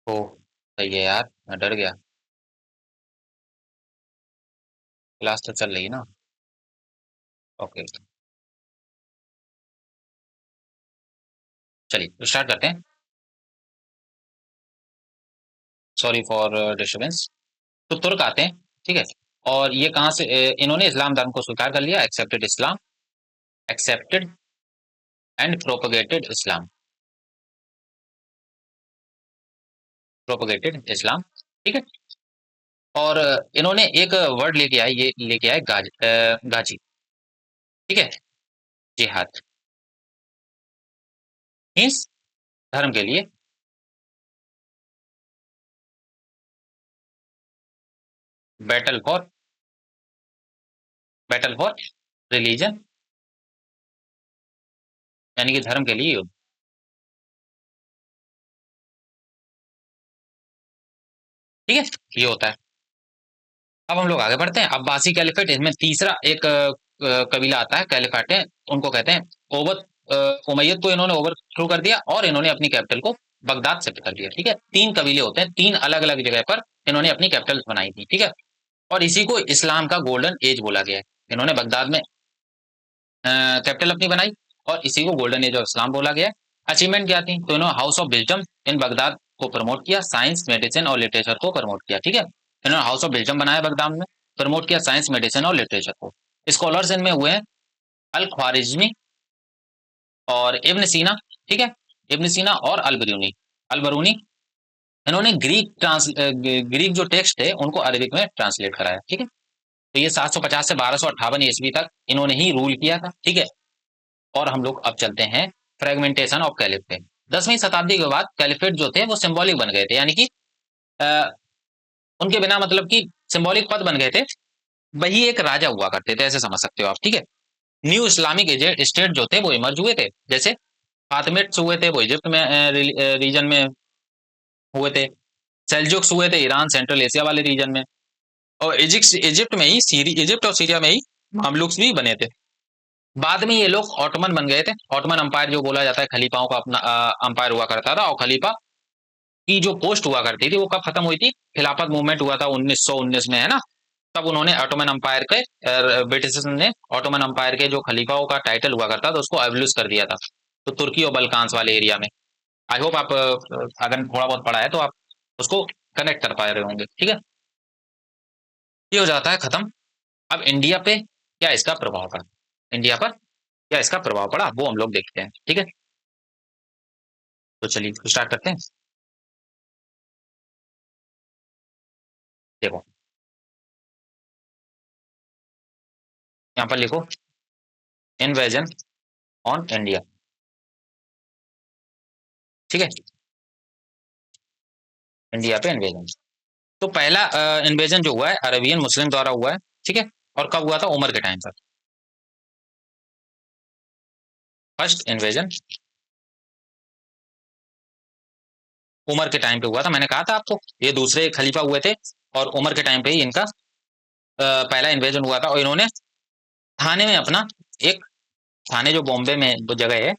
ओ, सही है यार, मैं डर गया। क्लास तो चल रही है ना? ओके, चलिए स्टार्ट करते हैं। Sorry for disturbance. तो तुर्क आते हैं, ठीक है, और ये कहाँ से, इन्होंने इस्लाम धर्म को स्वीकार कर लिया, accepted Islam, accepted and propagated Islam, propagated Islam. ठीक है, और इन्होंने एक वर्ड लेके आए, ये लेके आए गाजी। ठीक है, जिहाद मीन्स धर्म के लिए, battle for, battle for religion, यानी कि धर्म के लिए युद्ध। ठीक है, ये होता है। अब हम लोग आगे बढ़ते हैं, अब्बासी कैलिफेट, इसमें तीसरा एक कबीला आता है, कैलिफेट है, उनको कहते हैं ओवत, उमैयद को इन्होंने ओवरथ्रो कर दिया, और इन्होंने अपनी कैपिटल को बगदाद शिफ्ट कर दिया। ठीक है, तीन कबीले होते हैं, तीन अलग अलग जगह पर इन्होंने अपनी कैपिटल बनाई थी। ठीक है, और इसी को इस्लाम का गोल्डन एज बोला गया है। इन्होंने बगदाद में कैपिटल अपनी बनाई, और इसी को गोल्डन एज ऑफ इस्लाम बोला गया है। अचीवमेंट क्या थी, तो इन्होंने house of wisdom in Baghdad को प्रमोट किया, साइंस, मेडिसिन और लिटरेचर को प्रमोट किया। ठीक है, इन्होंने हाउस ऑफ विजडम बनाया बगदाद में, प्रमोट किया साइंस, मेडिसिन और लिटरेचर को। स्कॉलर्स इनमें हुए हैं अल ख्वारिज्मी और इब्न सीना। ठीक है, इब्न सीना और अल बरूनी, अल बरूनी, इन्होंने ग्रीक जो टेक्स्ट है उनको अरबिक में ट्रांसलेट कराया। ठीक है, तो ये 750 से 1258 ईस्वी तक इन्होंने ही रूल किया था, ठीक है। और हम लोग अब चलते हैं फ्रेगमेंटेशन ऑफ कैलिफेट। 10वीं शताब्दी के बाद कैलिफेट जो थे वो सिंबॉलिक बन गए थे, यानी कि उनके बिना मतलब कि सिंबॉलिक पद बन गए थे, वही एक राजा हुआ करते थे, ऐसे समझ सकते हो आप, ठीक है। न्यू इस्लामिक स्टेट जो थे वो इमर्ज हुए थे, जैसे फातिमिड्स हुए थे वो इजिप्ट में रीजन में हुए थे, सेल्जुक्स हुए थे ईरान सेंट्रल एशिया वाले रीजन में, और इजिप्ट में ही इजिप्ट और सीरिया में ही मामलुक्स भी बने थे। बाद में ये लोग ऑटोमन बन गए थे। ऑटोमन अंपायर जो बोला जाता है, खलीफाओं का अपना अंपायर हुआ करता था, और खलीफा की जो पोस्ट हुआ करती थी वो कब खत्म हुई थी, खिलाफत मूवमेंट हुआ था 1919 में, है ना। तब उन्होंने ऑटोमन अंपायर के ब्रिटिश ने ऑटोमन अंपायर के जो खलीफाओं का टाइटल हुआ करता था उसको एब्लिश कर दिया था, तो तुर्की और बल्कांस वाले एरिया में। आई होप आप अगर थोड़ा बहुत पढ़ा है तो आप उसको कनेक्ट कर पा रहे होंगे, ठीक है। ये हो जाता है खत्म। अब इंडिया पे क्या इसका प्रभाव पड़ा, इंडिया पर क्या इसका प्रभाव पड़ा वो हम लोग देखते हैं, ठीक है। तो चलिए स्टार्ट करते हैं। देखो यहाँ पर लिखो इन्वेजन ऑन इंडिया, ठीक है। इंडिया पे इन्वेजन, तो पहला इन्वेजन जो हुआ है अरेबियन मुस्लिम द्वारा हुआ है, ठीक है। और कब हुआ था, उमर के टाइम पर। फर्स्ट इन्वेजन उमर के टाइम पे हुआ था, मैंने कहा था आपको, ये दूसरे खलीफा हुए थे, और उमर के टाइम पे ही इनका पहला इन्वेजन हुआ था। और इन्होंने थाने में अपना एक, थाने जो बॉम्बे में वो जगह है,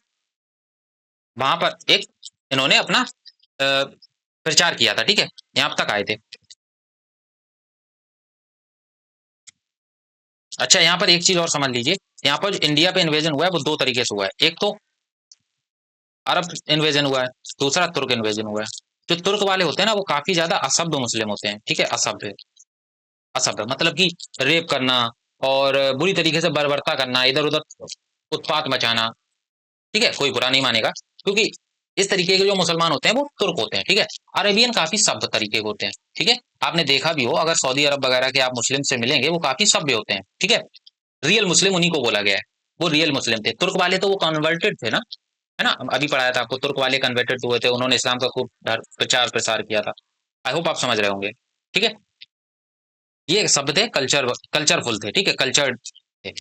वहां पर एक इन्होंने अपना प्रचार किया था, ठीक है। यहाँ तक आए थे। अच्छा, यहाँ पर एक चीज और समझ लीजिए, यहाँ पर जो इंडिया पे इन्वेजन हुआ है वो दो तरीके से हुआ है। एक तो अरब इन्वेजन हुआ है, दूसरा तुर्क इन्वेजन हुआ है। जो तुर्क वाले होते हैं ना वो काफी ज्यादा असभ्य मुस्लिम होते हैं, ठीक है। असभ्य, असभ्य मतलब कि रेप करना और बुरी तरीके से बर्बरता करना, इधर उधर उत्पात मचाना, ठीक है। कोई बुरा नहीं मानेगा, क्योंकि इस तरीके के जो मुसलमान होते हैं वो तुर्क होते हैं, ठीक है। अरेबियन काफी सभ्य तरीके के होते हैं, ठीक है। आपने देखा भी हो, अगर सऊदी अरब वगैरह के आप मुस्लिम से मिलेंगे वो काफी सभ्य होते हैं, ठीक है। रियल मुस्लिम उन्हीं को बोला गया है, वो रियल मुस्लिम थे। तुर्क वाले तो वो कन्वर्टेड थे ना, है ना। अभी पढ़ाया था आपको, तुर्क वाले कन्वर्टेड हुए थे, उन्होंने इस्लाम का खूब प्रचार प्रसार किया था। आई होप आप समझ रहे होंगे, ठीक है। ये शब्द थे कल्चर, कल्चरफुल थे, ठीक है, कल्चर्ड थे।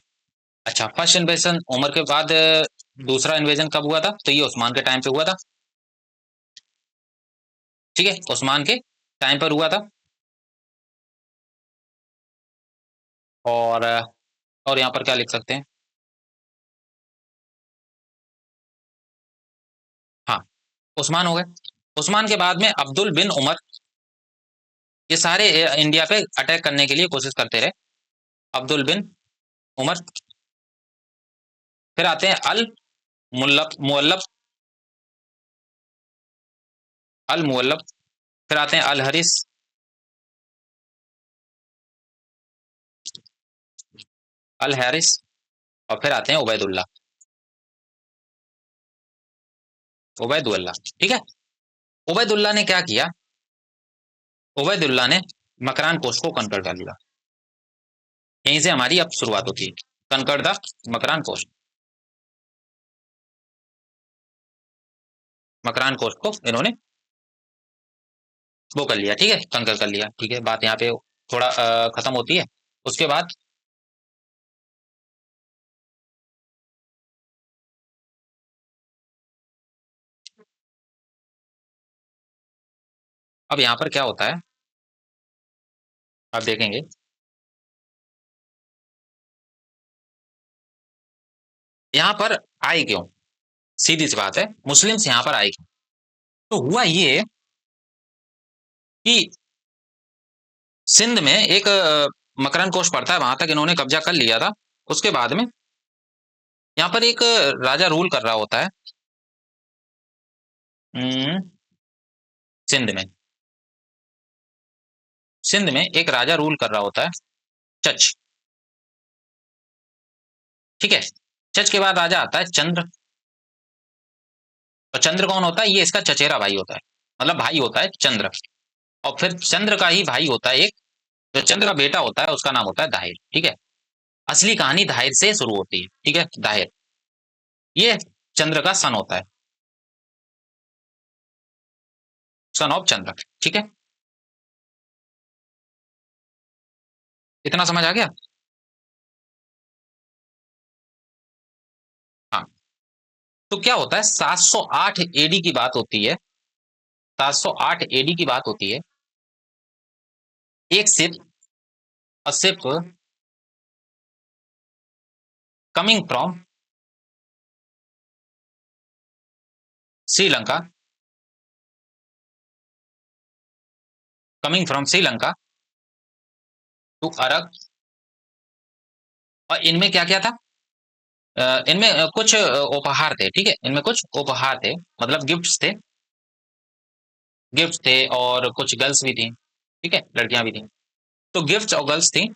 अच्छा, फर्स्ट इन्वेजन उमर के बाद दूसरा इन्वेजन कब हुआ था, तो ये उस्मान के टाइम पे हुआ था, ठीक है। उस्मान के टाइम पर हुआ था। और और यहाँ पर क्या लिख सकते हैं, हाँ, उस्मान हो गए। उस्मान के बाद में अब्दुल बिन उमर, ये सारे इंडिया पे अटैक करने के लिए कोशिश करते रहे। अब्दुल बिन उमर, फिर आते हैं अल मुअल्लफ, अल मुअल्लफ, फिर आते हैं अल हरिस, अल हैरिस, और फिर आते हैं उबैदुल्ला, उबैदुल्ला, ठीक है। उबैदुल्ला ने क्या किया, उबैदुल्ला ने मकरान कोस्ट को कनकर कर लिया। यहीं से हमारी अब शुरुआत होती है, conquer the Makran coast, Makran coast को इन्होंने वो कर लिया, ठीक है, कनकर कर लिया, ठीक है। बात यहाँ पे थोड़ा खत्म होती है। उसके बाद अब यहाँ पर क्या होता है, आप देखेंगे यहाँ पर आए क्यों, सीधी सी बात है, मुस्लिम्स यहाँ पर आए क्यों। तो हुआ ये कि सिंध में एक मकरन कोस्ट पड़ता है, वहां तक इन्होंने कब्जा कर लिया था। उसके बाद में यहाँ पर एक राजा रूल कर रहा होता है, हम्म, सिंध में, सिंध में एक राजा रूल कर रहा होता है, चच, ठीक है। चच के बाद राजा आता है चंद्र। और चंद्र कौन होता है, ये इसका चचेरा भाई होता है, मतलब भाई होता है चंद्र। और फिर चंद्र का ही भाई होता है एक जो चंद्र का बेटा होता है उसका नाम होता है दाहिर, ठीक है। असली कहानी दाहिर से शुरू होती है, ठीक है। दाहिर ये चंद्र का सन होता है, सन ऑफ चंद्र, ठीक है। इतना समझ आ गया? हाँ। तो क्या होता है, 708 एडी की बात होती है, 708 एडी की बात होती है। एक ship, a ship coming from Sri Lanka, coming from Sri Lanka to Arab. और इनमें क्या क्या था, इनमें कुछ उपहार थे, ठीक है। इनमें कुछ उपहार थे, मतलब गिफ्ट्स थे, गिफ्ट थे, और कुछ गर्ल्स भी थी, ठीक है, लड़कियां भी थी। तो गिफ्ट्स और गर्ल्स थी,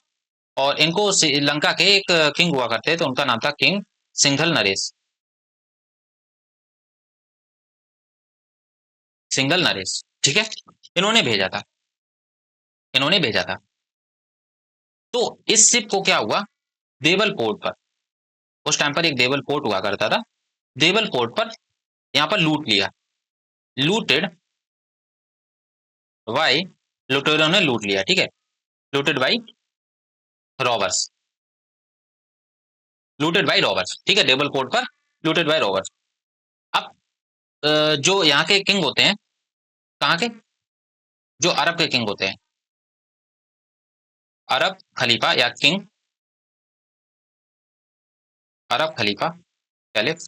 और इनको श्रीलंका के एक किंग हुआ करते, तो उनका नाम था किंग सिंघल नरेश, सिंघल नरेश, ठीक है। इन्होंने भेजा था, इन्होंने भेजा था। तो इस शिप को क्या हुआ, देवल पोर्ट पर, उस टाइम पर एक देवल पोर्ट हुआ करता था, देवल पोर्ट पर यहाँ पर लूट लिया, लूटेड वाई, लुटेरों ने लूट लिया, ठीक है। Looted by robbers, looted by robbers, ठीक है, देवल पोर्ट पर लूटेड बाई रॉबर्स। अब जो यहाँ के किंग होते हैं, कहाँ के, जो अरब के किंग होते हैं, अरब खलीफा या किंग, अरब खलीफा कैलिफ,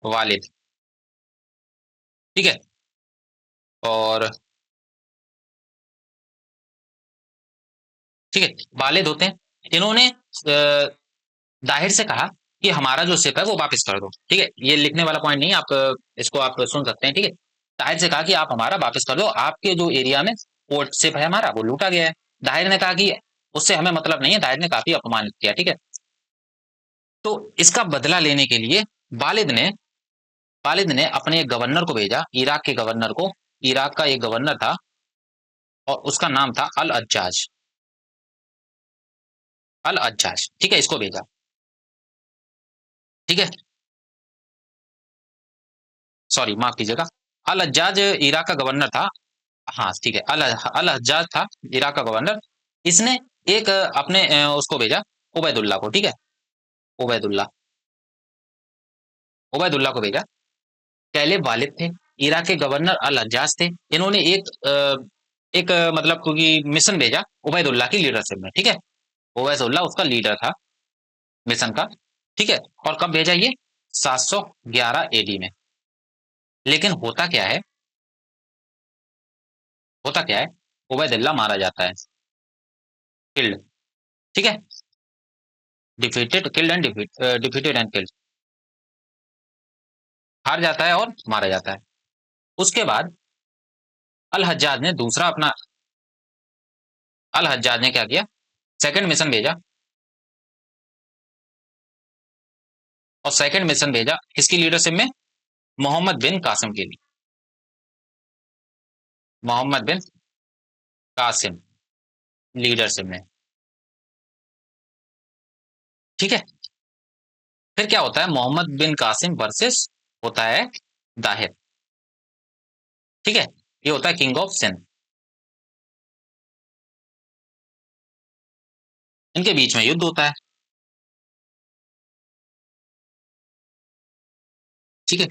वालिद, ठीक है। और ठीक है, वालिद होते हैं। इन्होंने दाहिर से कहा कि हमारा जो शिप है वो वापस कर दो, ठीक है। ये लिखने वाला पॉइंट नहीं है, आप इसको आप सुन सकते हैं, ठीक है। दाहिर से कहा कि आप हमारा वापस कर दो, आपके जो एरिया में पोर्ट शिप है हमारा वो लूटा गया है। दाहिर ने कहा कि उससे हमें मतलब नहीं है, दाहिर ने काफी अपमानित किया, ठीक है। तो इसका बदला लेने के लिए वालिद ने, वालिद ने अपने गवर्नर को भेजा, इराक के गवर्नर को, इराक का एक गवर्नर था, और उसका नाम था अल अज्जाज, अल अज्जाज, ठीक है, इसको भेजा, ठीक है। सॉरी, माफ कीजिएगा, अल हज्जाज इराक का गवर्नर था। हाँ ठीक है, अल अल हज्जाज था इराक का गवर्नर। इसने एक अपने उसको भेजा, उबैदुल्ला को, ठीक है, उबैदुल्ला, उबैदुल्ला को भेजा। कैलेब वालिद थे, इराक के गवर्नर अल हज्जाज थे। इन्होंने मतलब क्योंकि मिशन भेजा उबैदुल्ला की लीडरशिप में, ठीक है। उबैदुल्ला उसका लीडर था मिशन का, ठीक है। और कब भेजा ये, 711 एडी में। लेकिन होता क्या है, होता क्या है, उबैदुल्ला मारा जाता है, किल्ड, ठीक है, defeated, killed and defeated and killed, हार जाता है और मारा जाता है। उसके बाद अल हज्जाज ने दूसरा अपना, अल हज्जाज ने क्या किया, सेकंड मिशन भेजा, और सेकंड मिशन भेजा किसकी लीडरशिप में, मोहम्मद बिन कासिम के लिए, मोहम्मद बिन कासिम लीडरशिप में, ठीक है। फिर क्या होता है, मोहम्मद बिन कासिम वर्सेस होता है दाहिर, ठीक है। ये होता है किंग ऑफ सिंध, इनके बीच में युद्ध होता है, ठीक है।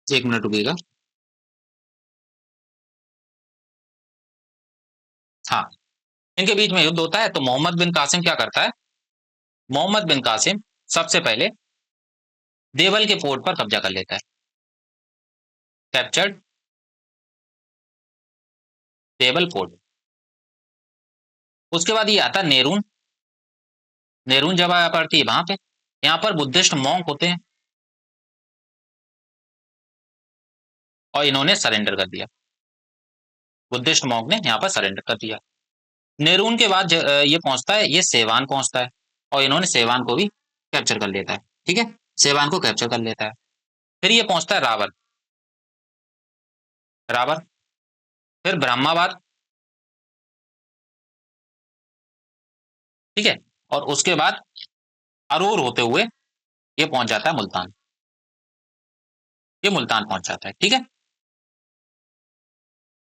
1 मिनट रुकिएगा। हाँ, इनके बीच में युद्ध होता है, तो मोहम्मद बिन कासिम क्या करता है, मोहम्मद बिन कासिम सबसे पहले देवल के पोर्ट पर कब्जा कर लेता है, कैप्चर्ड देवल पोर्ट। उसके बाद ये आता है नेरून, नेरून जब आया पड़ती है वहां पे, यहाँ पर बुद्धिस्ट मॉन्क होते हैं, और इन्होंने सरेंडर कर दिया, बुद्धिस्ट मॉन्क ने यहाँ पर सरेंडर कर दिया। नेरून के बाद ये पहुंचता है, ये सेवान पहुंचता है, और इन्होंने सेवान को भी कैप्चर कर लेता है, ठीक है। सेवान को कैप्चर कर लेता है। फिर ये पहुंचता है रावर, रावर, फिर ब्रह्माबाद, ठीक है, और उसके बाद अरोर होते हुए ये पहुंच जाता है मुल्तान, ये मुल्तान पहुंच जाता है, ठीक है।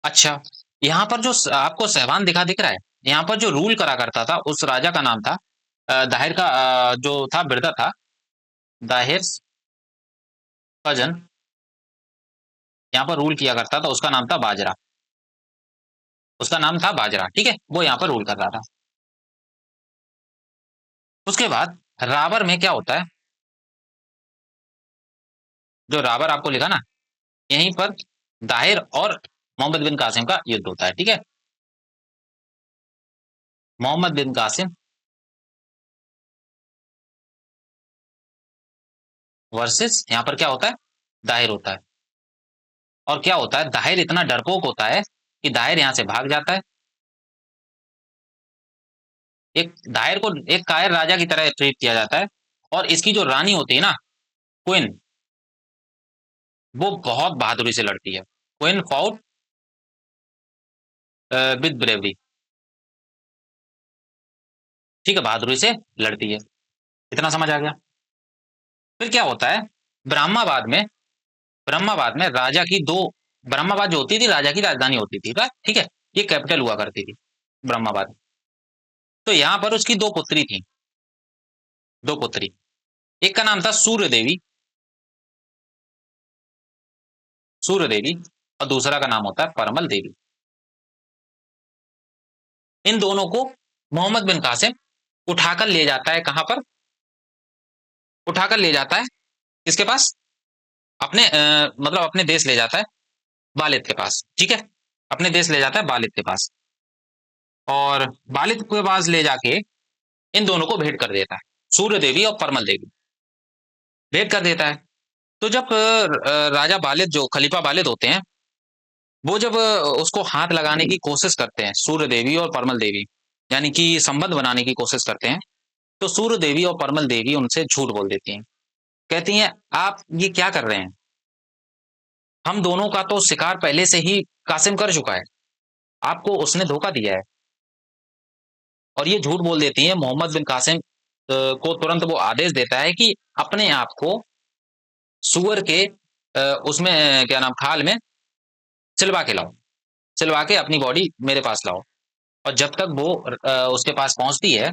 अच्छा, यहाँ पर जो आपको सहवान दिख रहा है, यहाँ पर जो रूल करा करता था उस राजा का नाम था दाहिर का जो था बिरदा था, दाहिर का जन यहाँ पर रूल किया करता था, उसका नाम था बाजरा, उसका नाम था बाजरा, ठीक है, वो यहाँ पर रूल कर रहा था। उसके बाद रावर में क्या होता है, जो रावर आपको लिखा ना, यहीं पर दाहिर और मोहम्मद बिन कासिम का युद्ध होता है, ठीक है। मोहम्मद बिन कासिम वर्सेस यहाँ पर क्या होता है, दाहिर होता है। और क्या होता है, दाहिर इतना डरपोक होता है कि दाहिर यहाँ से भाग जाता है। एक दाहिर को एक कायर राजा की तरह ट्रीट किया जाता है, और इसकी जो रानी होती है ना, क्वीन, वो बहुत बहादुरी से लड़ती है। क्वीन फाउट विद ब्रेवरी, ठीक है, बहादुरी से लड़ती है। इतना समझ आ गया। फिर क्या होता है, ब्रह्माबाद में, ब्रह्माबाद में राजा की दो, ब्रह्माबाद जो होती थी राजा की राजधानी होती थी, ठीक है, ये कैपिटल हुआ करती थी ब्रह्माबाद। तो यहाँ पर उसकी दो पुत्री थी, दो पुत्री, एक का नाम था सूर्य देवी, सूर्य देवी, और दूसरा का नाम होता है परमल देवी। इन दोनों को मोहम्मद बिन कासिम उठाकर ले जाता है, कहां पर, उठाकर ले जाता है, किसके पास, अपने मतलब अपने देश ले जाता है, वालिद के पास, ठीक है, अपने देश ले जाता है वालिद के पास, और वालिद के पास ले जाके इन दोनों को भेंट कर देता है, सूर्य देवी और परमल देवी, भेंट कर देता है। तो जब राजा वालिद जो खलीफा वालिद होते हैं, वो जब उसको हाथ लगाने की कोशिश करते हैं, सूर्य देवी और परमल देवी, यानी कि संबंध बनाने की कोशिश करते हैं, तो सूर्य देवी और परमल देवी उनसे झूठ बोल देती हैं, कहती हैं आप ये क्या कर रहे हैं, हम दोनों का तो शिकार पहले से ही कासिम कर चुका है, आपको उसने धोखा दिया है। और ये झूठ बोल देती है, मोहम्मद बिन कासिम को तुरंत वो आदेश देता है कि अपने आप को सुअर के उसमें क्या नाम, खाल में सिलवा के लाओ, सिलवा के अपनी बॉडी मेरे पास लाओ। और जब तक वो उसके पास पहुंचती है,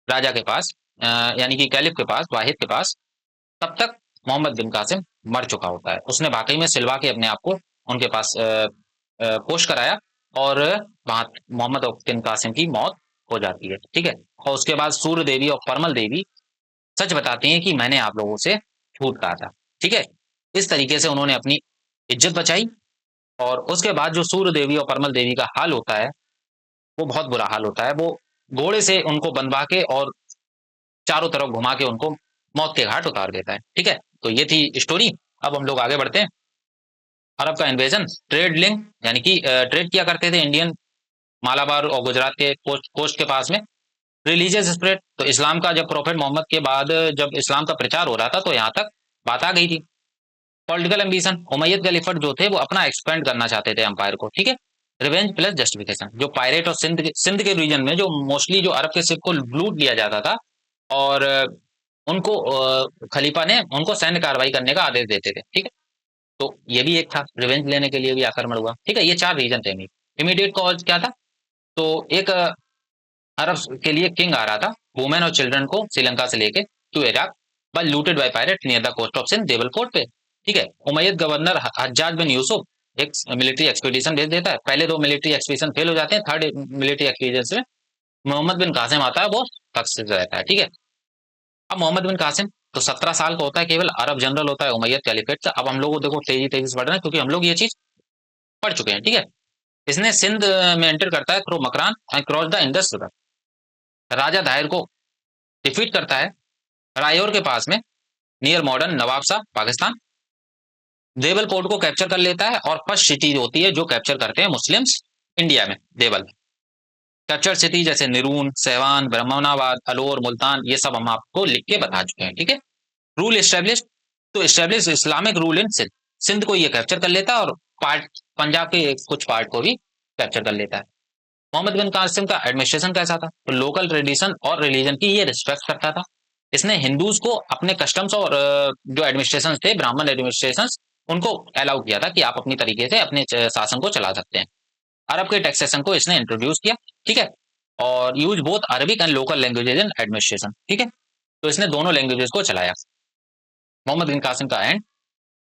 राजा के पास, यानी कि कैलिफ के पास, वाहिद के पास, तब तक मोहम्मद बिन कासिम मर चुका होता है। उसने वाकई में सिलवा के अपने आप को उनके पास पोस्ट कराया, और वहां मोहम्मद बिन कासिम की मौत हो जाती है, ठीक है। और उसके बाद सूर्य देवी और परमल देवी सच बताती हैं कि मैंने आप लोगों से झूठ कहा था, ठीक है। इस तरीके से उन्होंने अपनी इज्जत बचाई। और उसके बाद जो सूर्य देवी और परमल देवी का हाल होता है, वो बहुत बुरा हाल होता है। वो घोड़े से उनको बंधवा के और चारों तरफ घुमा के उनको मौत के घाट उतार देता है, ठीक है। तो ये थी स्टोरी। अब हम लोग आगे बढ़ते हैं। अरब का इन्वेजन, ट्रेड लिंक, यानी कि ट्रेड किया करते थे इंडियन, मालाबार और गुजरात के कोस्ट के पास में। रिलीजियस स्प्रेड, तो इस्लाम का जब प्रॉफिट मोहम्मद के बाद जब इस्लाम का प्रचार हो रहा था, तो यहाँ तक बात आ गई थी। पॉलिटिकल एम्बिशन, उमैयद खलीफट जो थे वो अपना एक्सपेंड करना चाहते थे एम्पायर को, ठीक है। रिवेंज प्लस जस्टिफिकेशन, जो पायरेट और सिंध के रीजन में जो मोस्टली जो अरब के शिप को लूट लिया जाता था, और उनको खलीफा ने उनको सैन्य कार्रवाई करने का आदेश देते थे, ठीक है। तो ये भी एक था, रिवेंज लेने के लिए भी आक्रमण हुआ, ठीक है। ये चार रीजन थे। इमीडिएट कॉज क्या था, तो एक अरब के लिए किंग आ रहा था, वुमेन और चिल्ड्रन को श्रीलंका से लेके to Iraq, but looted by pirate near the coast of Sindh, Devalkot पे, ठीक है। Umayyad governor Hajjaj bin Yusuf एक मिलिट्री एक्सपीडिशन भेज देता है। पहले दो मिलिट्री एक्सपीडिशन फेल हो जाते हैं, थर्ड मिलिट्री एक्सपीडिशन में मोहम्मद बिन कासिम आता है, वो सक्सेस रहता है, ठीक है। अब मोहम्मद बिन कासिम तो 17 साल का होता है, केवल अरब जनरल होता है उमैयद कैलिफेट से। अब हम लोग देखो तेजी तेजी से बढ़ रहे हैं, क्योंकि हम लोग ये चीज पढ़ चुके हैं, ठीक है। इसने सिंध में एंटर करता है through Makran and cross the Indus river, Raja Dahir को डिफीट करता है रायोर के पास में, near modern Nawabshah Pakistan. Debal port को कैप्चर कर लेता है, और फर्स्ट सिटी होती है जो कैप्चर करते हैं मुस्लिम्स इंडिया में, देवल। कैप्चर सिटी जैसे निरून, सेवान, ब्रह्मनाबाद, अलोर, मुल्तान, ये सब हम आपको लिख के बता चुके हैं, ठीक है। रूल एस्टेब्लिश, तो establish Islamic rule in Sindh, Sindh को ये कैप्चर कर लेता है और पार्ट पंजाब के कुछ पार्ट को भी कैप्चर कर लेता है। मोहम्मद बिन कासिम का एडमिनिस्ट्रेशन कैसा था, तो लोकल ट्रेडिशन और रिलीजन की ये रिस्पेक्ट करता था। इसने हिंदूज को अपने कस्टम्स और जो एडमिनिस्ट्रेशन थे, ब्राह्मण एडमिनिस्ट्रेशन, उनको अलाउ किया था कि आप अपनी तरीके से अपने शासन को चला सकते हैं। अरब के टैक्सेशन को इसने इंट्रोड्यूस किया, ठीक है, और use both Arabic and local languages in administration, ठीक है, तो इसने दोनों लैंग्वेजेस को चलाया। मोहम्मद बिन कासिम का एंड,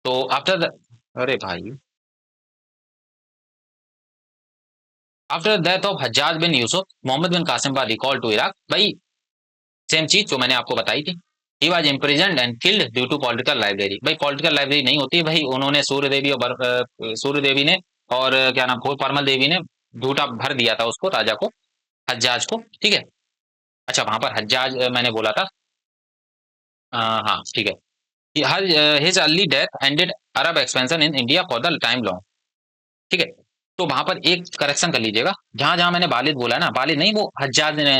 तो आफ्टर, अरे भाई, after death of Hajjaj bin Yusuf, Mohammad bin Qasim का रिकॉल टू इराक, भाई सेम चीज जो मैंने आपको बताई थी। He was imprisoned and killed due to political library, भाई पॉलिटिकल लाइब्रेरी नहीं होती है भाई, उन्होंने सूर्य देवी और सूर्य देवी ने और क्या नाम, परमल देवी ने झूठा भर दिया था उसको, राजा को, हज्जाज को, ठीक है। अच्छा, वहां पर हज्जाज मैंने बोला था, हाँ ठीक है। His early death ended Arab expansion in India for the time long, ठीक है। तो वहां पर एक करेक्शन कर लीजिएगा, जहां जहां मैंने वालिद बोला ना, वालिद नहीं, वो हज्जाज ने,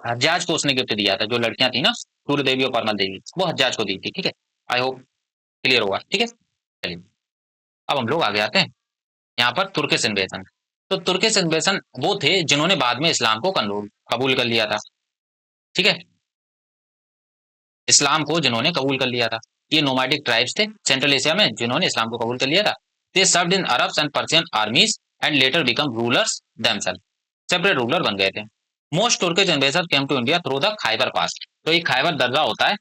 हज्जाज को उसने गिफ्ट दिया था, जो लड़कियां थी ना, सूर्य देवी और परमल देवी, वो हज्जाज को दी थी, ठीक है। आई होप क्लियर होगा, ठीक है। चलिए, अब हम लोग आगे आते हैं यहाँ पर तुर्किश इन्वेजन। तो तुर्किश इन्वेजन वो थे जिन्होंने बाद में इस्लाम को कबूल कर लिया था, ठीक है, इस्लाम को जिन्होंने कबूल कर लिया था। ये नोमैडिक ट्राइब्स थे सेंट्रल एशिया में जिन्होंने इस्लाम को कबूल कर लिया था। They served in Arabs and Persian armies and later become rulers themselves, separate ruler बन गए थे। Most Turkish invader came to India through the Khyber pass, तो एक खाइबर दर्रा होता है,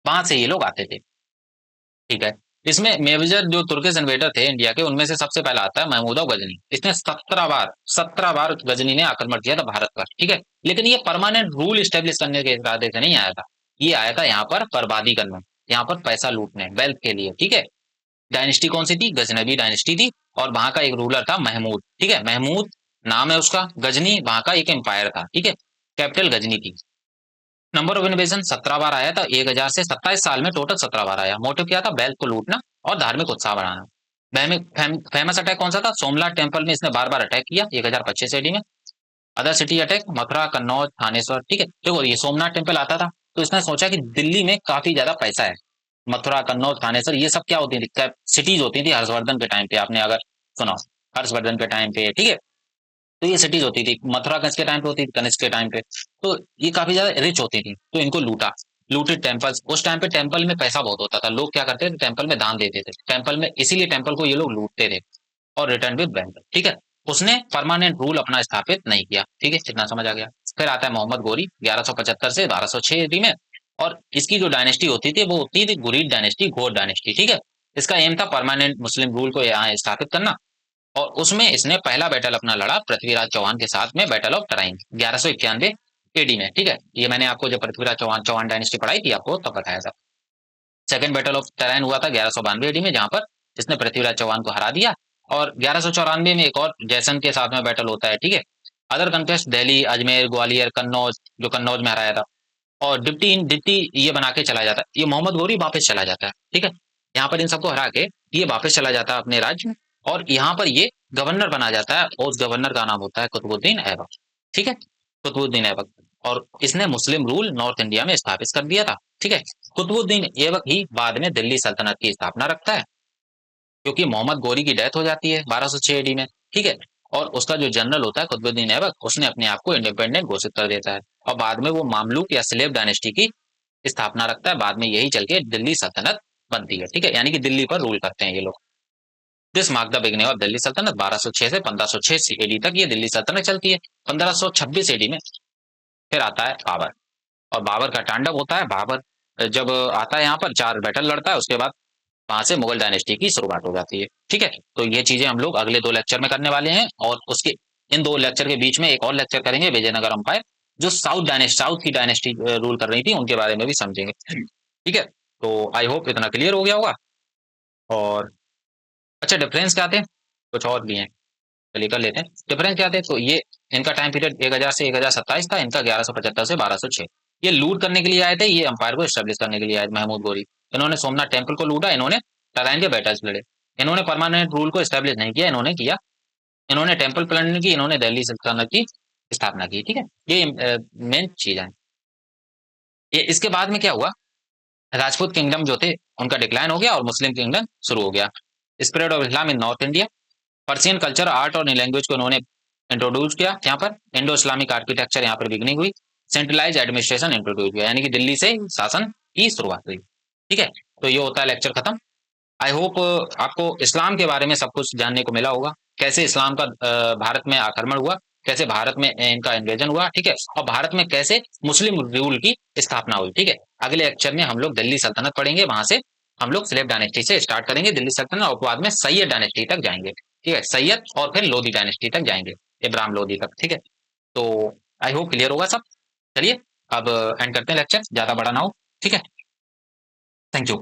वहां से ये लोग आते थे, ठीक है। इसमें मेजर जो तुर्किश इन्वेडर थे इंडिया के, उनमें से सबसे पहला आता है महमूद गजनी। इसने 17 बार गजनी ने आक्रमण किया था भारत पर, ठीक है। लेकिन ये परमानेंट रूल स्टेब्लिश करने के इरादे से नहीं आया था, ये आया था यहाँ पर बर्बादी करने, यहाँ पर पैसा लूटने, वेल्थ के लिए, ठीक है। डायनेस्टी कौन सी थी, गजनबी डायनेस्टी थी, और वहां का एक रूलर था महमूद, ठीक है, महमूद नाम है उसका, गजनी वहां का एक एम्पायर था, ठीक है, कैपिटल गजनी थी। नंबर ऑफ इन्वेजन 17 बार आया था, 1000 से 27 साल में टोटल 17 बार आया। मोटिव क्या था, वेल्थ को लूटना और धार्मिक उत्साह बढ़ाना। फेमस अटैक कौन सा था, सोमनाथ टेम्पल में इसने बार बार अटैक किया 1025 एडी में। Other city attack, Mathura, Kannauj, Thaneshwar, ठीक है। देखो ये सोमनाथ टेम्पल आता था, तो इसने सोचा कि दिल्ली में काफी ज्यादा पैसा है, मथुरा, कन्नौज, थानेश्वर, ये सब क्या होती थी, सिटीज होती थी हर्षवर्धन के टाइम पे, आपने अगर सुना, हर्षवर्धन के टाइम पे, ठीक है। तो ये सिटीज होती थी, मथुरा किसके टाइम पे होती थी, कनिष्क के टाइम पे। तो ये काफी ज्यादा रिच होती थी, तो इनको लूटा, लूटेड टेम्पल्स। उस टाइम पे टेम्पल में पैसा बहुत होता था, लोग क्या करते थे, टेम्पल में दान देते थे टेम्पल में, इसीलिए टेम्पल को ये लोग लूटते थे, और रिटर्न विद बैंक, ठीक है। उसने परमानेंट रूल अपना स्थापित नहीं किया, ठीक है, इतना समझ आ गया। फिर आता है मोहम्मद गोरी 1175 से 1206 ईस्वी में, और इसकी जो डायनेस्टी होती थी वो होती थी गुरीद डायनेस्टी, घोर डायनेस्टी, ठीक है। इसका एम था परमानेंट मुस्लिम रूल को यहाँ स्थापित करना, और उसमें इसने पहला बैटल अपना लड़ा पृथ्वीराज चौहान के साथ में, बैटल ऑफ टराइन 1191 एडी में, ठीक है। ये मैंने आपको जब पृथ्वीराज चौहान चौहान डायनेस्टी पढ़ाई थी आपको तब बताया था। सेकंड बैटल ऑफ टराइन हुआ था 1192 एडी में, जहां पर इसने पृथ्वीराज चौहान को हरा दिया। और 1194 में एक और जैसन के साथ में बैटल होता है, ठीक है। अदर कंटेस्ट दिल्ली, अजमेर, ग्वालियर, कन्नौज, जो कन्नौज में हराया था, और डिप्टी इन डिप्टी ये बना के चला जाता है, ये मोहम्मद गौरी वापस चला जाता है, ठीक है। यहाँ पर इन सबको हरा के ये वापस चला जाता है अपने राज्य में, और यहाँ पर ये गवर्नर बना जाता है, और उस गवर्नर का नाम होता है कुतुबुद्दीन ऐबक, ठीक है, कुतुबुद्दीन ऐबक। और इसने मुस्लिम रूल नॉर्थ इंडिया में स्थापित कर दिया था, ठीक है। कुतुबुद्दीन ऐबक ही बाद में दिल्ली सल्तनत की स्थापना रखता है, क्योंकि मोहम्मद गौरी की डेथ हो जाती है 1206 एडी में, ठीक है। और उसका जो जनरल होता है कुतुबुद्दीन ऐबक, उसने अपने आप को इंडिपेंडेंट घोषित कर देता है, और बाद में वो मामलुक या स्लेव डायनेस्टी की स्थापना रखता है, बाद में यही चल के दिल्ली सल्तनत बनती है, ठीक है, यानी कि दिल्ली पर रूल करते हैं ये लोग। This mark the beginning of Delhi सल्तनत, 1206 से 1506 एडी तक ये दिल्ली सल्तनत चलती है। 1526 एडी में फिर आता है बाबर, और बाबर का तांडव होता है। बाबर जब आता है यहाँ पर 4 बैटल लड़ता है, उसके बाद वहां से मुगल डायनेस्टी की शुरुआत हो जाती है, ठीक है। तो ये चीजें हम लोग अगले 2 लेक्चर में करने वाले हैं, और उसके इन 2 लेक्चर के बीच में एक और लेक्चर करेंगे विजयनगर अंपायर, जो साउथ की डायनेस्टी रूल कर रही थी, उनके बारे में भी समझेंगे, ठीक है। तो आई होप इतना क्लियर हो गया होगा। और अच्छा, डिफरेंस क्या थे, कुछ और भी हैं, चलिए कर लेते हैं। डिफरेंस क्या थे, तो ये इनका टाइम पीरियड 1000 से 1027 था, इनका 1175 से 1206। ये लूट करने के लिए आए थे, ये अंपायर को स्टेब्लिश करने के लिए आए, महमूद गोरी। इन्होंने सोमनाथ टेम्पल को लूटा, इन्होंने टराइन के बैटल्स लड़े। इन्होंने परमानेंट रूल को स्टेब्लिश नहीं किया, इन्होंने किया, इन्होंने टेम्पल प्लानिंग की, इन्होंने दिल्ली सल्तनत की स्थापना की, ठीक है। ये मेन चीज है। ये इसके बाद में क्या हुआ, राजपूत किंगडम जो थे उनका डिक्लाइन हो गया और मुस्लिम किंगडम शुरू हो गया। Spread of Islam in north India, Persian culture, art और लैंग्वेज को उन्होंने इंट्रोड्यूस किया यहाँ पर। इंडो इस्लामिक आर्किटेक्चर यहाँ पर बिगनिंग हुई। सेंट्रलाइज एडमिनिस्ट्रेशन इंट्रोड्यूस किया, यानी कि दिल्ली से शासन की शुरुआत हुई। ठीक है, तो ये होता है लेक्चर खत्म। आई होप आपको इस्लाम के बारे में सब कुछ जानने को मिला होगा, कैसे इस्लाम का भारत में आक्रमण हुआ, कैसे भारत में इनका इन्वेजन हुआ, ठीक है, और भारत में कैसे मुस्लिम रूल की स्थापना हुई। ठीक है, अगले लेक्चर में हम लोग दिल्ली सल्तनत पढ़ेंगे, वहां से हम लोग स्लेव डायनेस्टी से स्टार्ट करेंगे, दिल्ली सल्तनत, और बाद में सैयद डायनेस्टी तक जाएंगे। ठीक है, सैयद और फिर लोधी डायनेस्टी तक जाएंगे, इब्राहिम लोधी तक। ठीक है, तो आई होप क्लियर होगा सब। चलिए अब एंड करते हैं लेक्चर, ज्यादा बड़ा ना हो। ठीक है, थैंक यू।